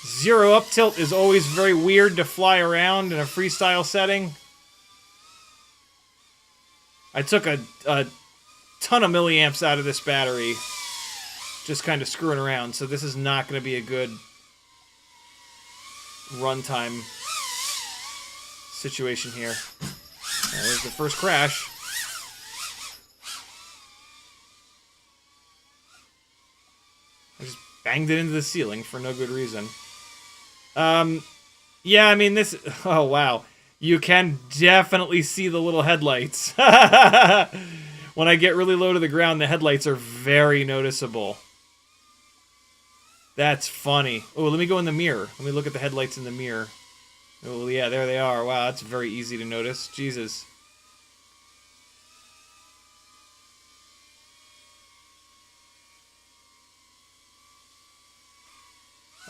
A: 0 up tilt is always very weird to fly around in a freestyle setting. I took a ton of milliamps out of this battery. Just kind of screwing around, so this is not going to be a good runtime situation here. There's the first crash. I just banged it into the ceiling for no good reason. Yeah, I mean, this... Oh, wow. You can definitely see the little headlights. When I get really low to the ground, the headlights are very noticeable. That's funny. Oh, let me go in the mirror. Let me look at the headlights in the mirror. Oh, yeah, there they are. Wow, that's very easy to notice. Jesus.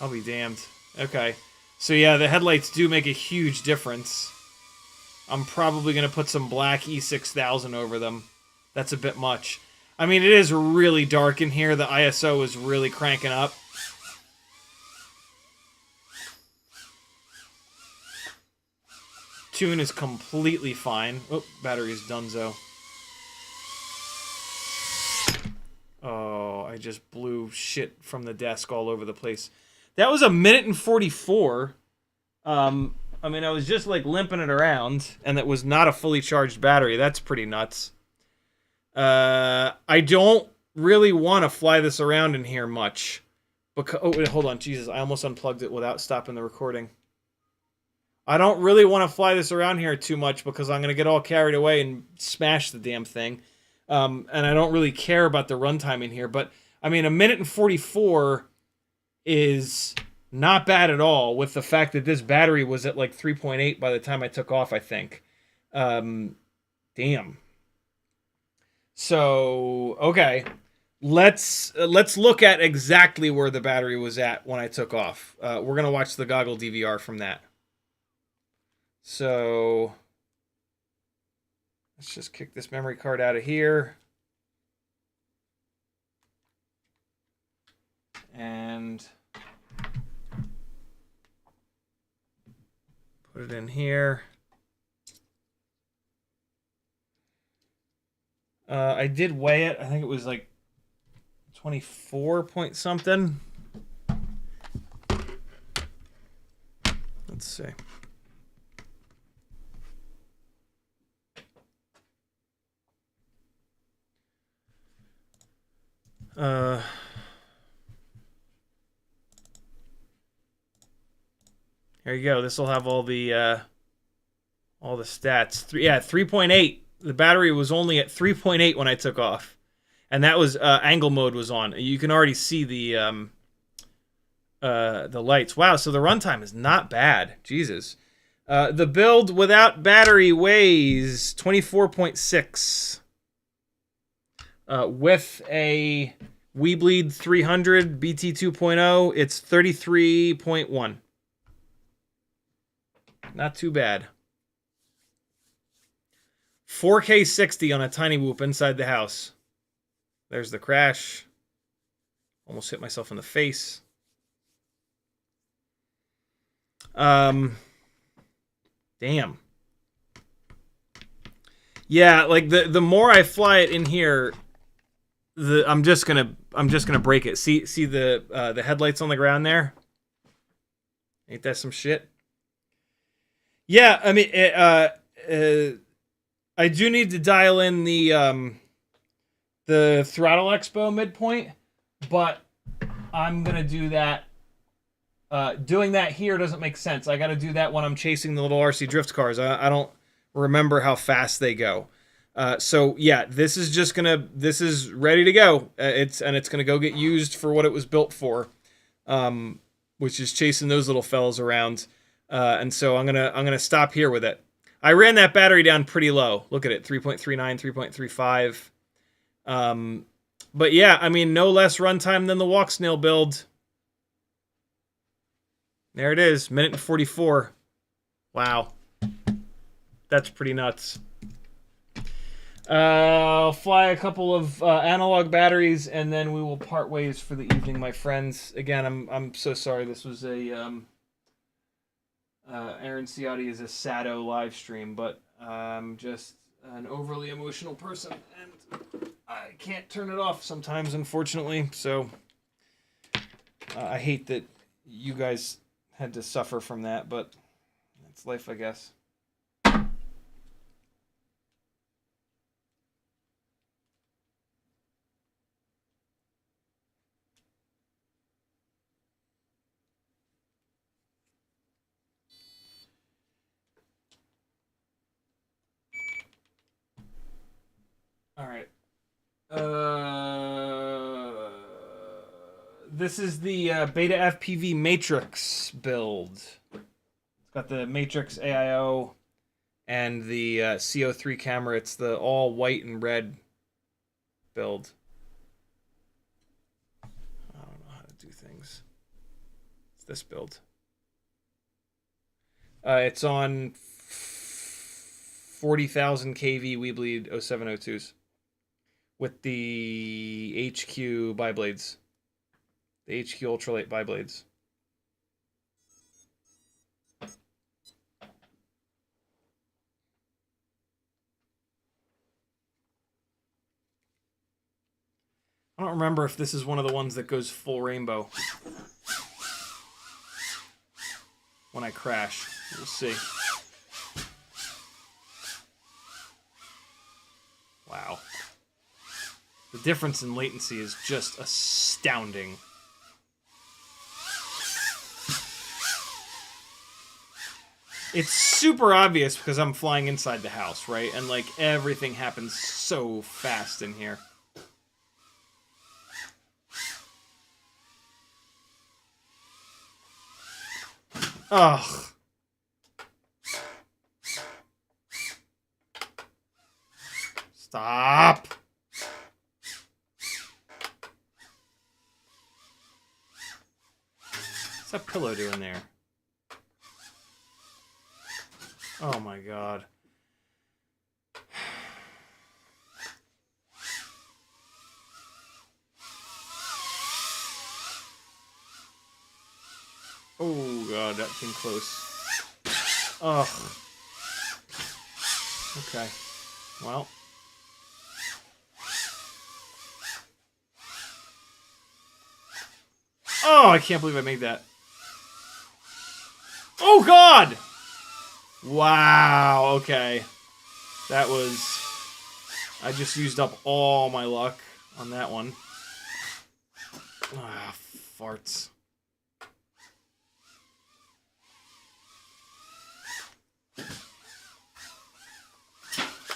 A: I'll be damned. Okay. So, yeah, the headlights do make a huge difference. I'm probably going to put some black E6000 over them. That's a bit much. I mean, it is really dark in here. The ISO is really cranking up. Tune is completely fine. Oh, battery is donezo. Oh, I just blew shit from the desk all over the place. That was 1 minute and 44. I mean, I was just like limping it around, and that was not a fully charged battery. That's pretty nuts. I don't really want to fly this around in here much. Because, oh, wait, hold on. Jesus, I almost unplugged it without stopping the recording. I don't really want to fly this around here too much because I'm going to get all carried away and smash the damn thing. And I don't really care about the runtime in here. But, I mean, 1 minute and 44 is not bad at all with the fact that this battery was at like 3.8 by the time I took off, I think. Damn. So, okay. Let's look at exactly where the battery was at when I took off. We're going to watch the goggle DVR from that. So, let's just kick this memory card out of here. And put it in here. I did weigh it. I think it was like 24 point something. Let's see. Here you go. This will have all the stats. 3.8. The battery was only at 3.8 when I took off, and that was angle mode was on. You can already see the lights. Wow. So the runtime is not bad. Jesus. The build without battery weighs 24.6. With a Weebleed 300 BT 2.0, it's 33.1. Not too bad. 4K 60 on a tiny whoop inside the house. There's the crash. Almost hit myself in the face. Damn. Yeah, like the more I fly it in here, I'm just gonna break it. See the headlights on the ground there? Ain't that some shit? Yeah, I mean, I do need to dial in the throttle expo midpoint, but I'm gonna do that. Doing that here doesn't make sense. I got to do that when I'm chasing the little RC drift cars. I don't remember how fast they go. So yeah, this is ready to go. It's gonna go get used for what it was built for, which is chasing those little fellas around. And so I'm gonna stop here with it. I ran that battery down pretty low. Look at it, 3.39, 3.35. But yeah, I mean, no less runtime than the walk snail build. There it is, minute and 44. Wow. That's pretty nuts. I'll fly a couple of analog batteries, and then we will part ways for the evening, my friends. Again, I'm so sorry. This was a Aaron Ciotti is a Sado live stream, but I'm just an overly emotional person, and I can't turn it off sometimes, unfortunately. So I hate that you guys had to suffer from that, but that's life, I guess. All right. This is the Beta FPV Matrix build. It's got the Matrix AIO and the CO3 camera. It's the all white and red build. I don't know how to do things. It's this build. It's on 40,000 kV Weebleed 0702s with the HQ biblades. The HQ Ultralight biblades. I don't remember if this is one of the ones that goes full rainbow. When I crash, we'll see. Wow. The difference in latency is just astounding. It's super obvious because I'm flying inside the house, right? And like everything happens so fast in here. Ugh. Stop. What's that pillow doing there? Oh my god. Oh god, that came close. Ugh. Okay. Well. Oh, I can't believe I made that. Oh god! Wow, okay. That was... I just used up all my luck on that one. Ah, farts.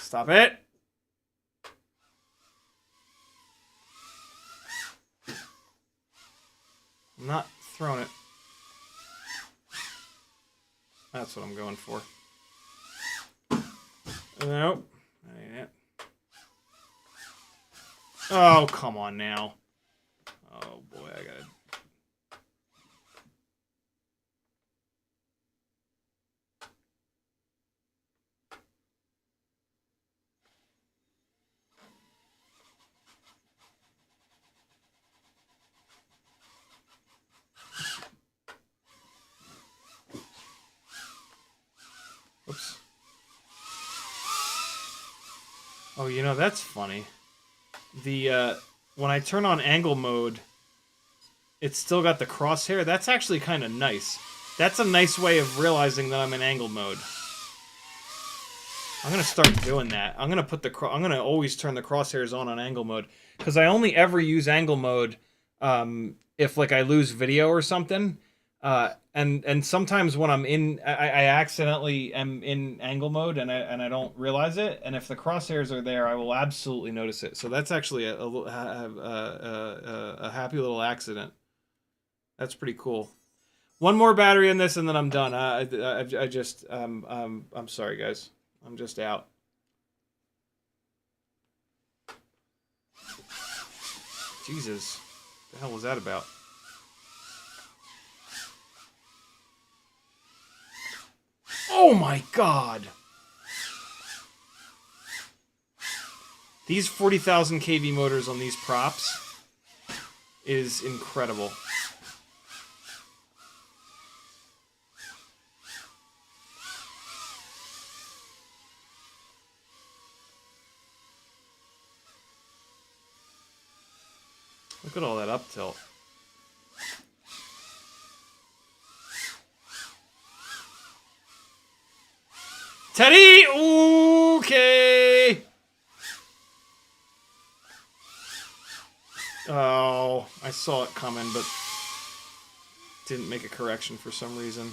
A: Stop it! I'm not throwing it. That's what I'm going for. Nope. That ain't it. Oh, come on now. Oh boy, I gotta... Oops. Oh, you know, that's funny. The, when I turn on angle mode, it's still got the crosshair. That's actually kind of nice. That's a nice way of realizing that I'm in angle mode. I'm gonna start doing that. I'm gonna always turn the crosshairs on angle mode, because I only ever use angle mode if like I lose video or something. And sometimes when I'm in, I accidentally am in angle mode and I don't realize it. And if the crosshairs are there, I will absolutely notice it. So that's actually a happy little accident. That's pretty cool. One more battery in this and then I'm done. I'm sorry guys. I'm just out. Jesus. What the hell was that about? Oh my god! These 40,000 kV motors on these props is incredible. Look at all that up tilt. Teddy! Okay! Oh, I saw it coming, but didn't make a correction for some reason.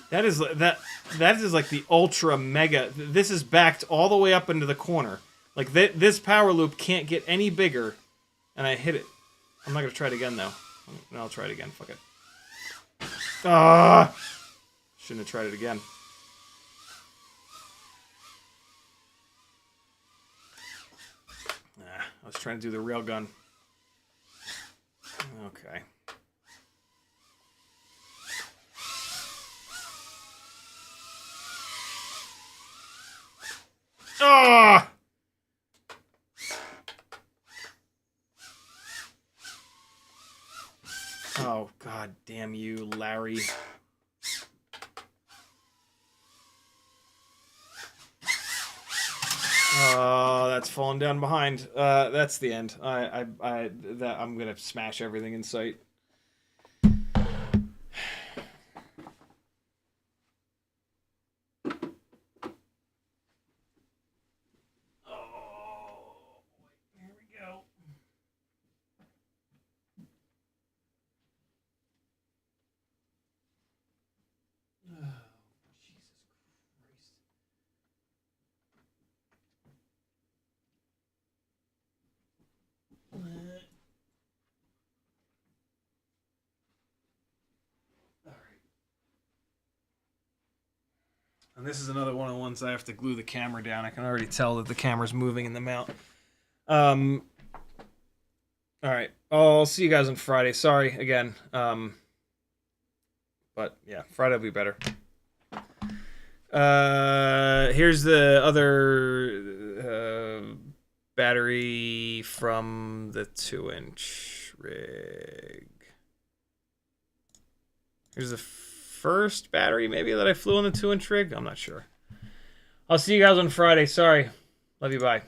A: That is like the ultra mega. This is backed all the way up into the corner. Like this power loop can't get any bigger, and I hit it. I'm not gonna try it again though. No, I'll try it again. Fuck it. Ah! Shouldn't have tried it again. I was trying to do the rail gun. Okay. Ah! Oh, god damn you, Larry. Oh, that's falling down behind. That's the end. I'm gonna smash everything in sight. And this is another one of the ones I have to glue the camera down. I can already tell that the camera's moving in the mount. All right. I'll see you guys on Friday. Sorry again. But yeah, Friday will be better. Here's the other battery from the 2-inch rig. Here's the first battery maybe that I flew on the 2-inch rig. I'm not sure. I'll see you guys on Friday. Sorry. Love you. Bye.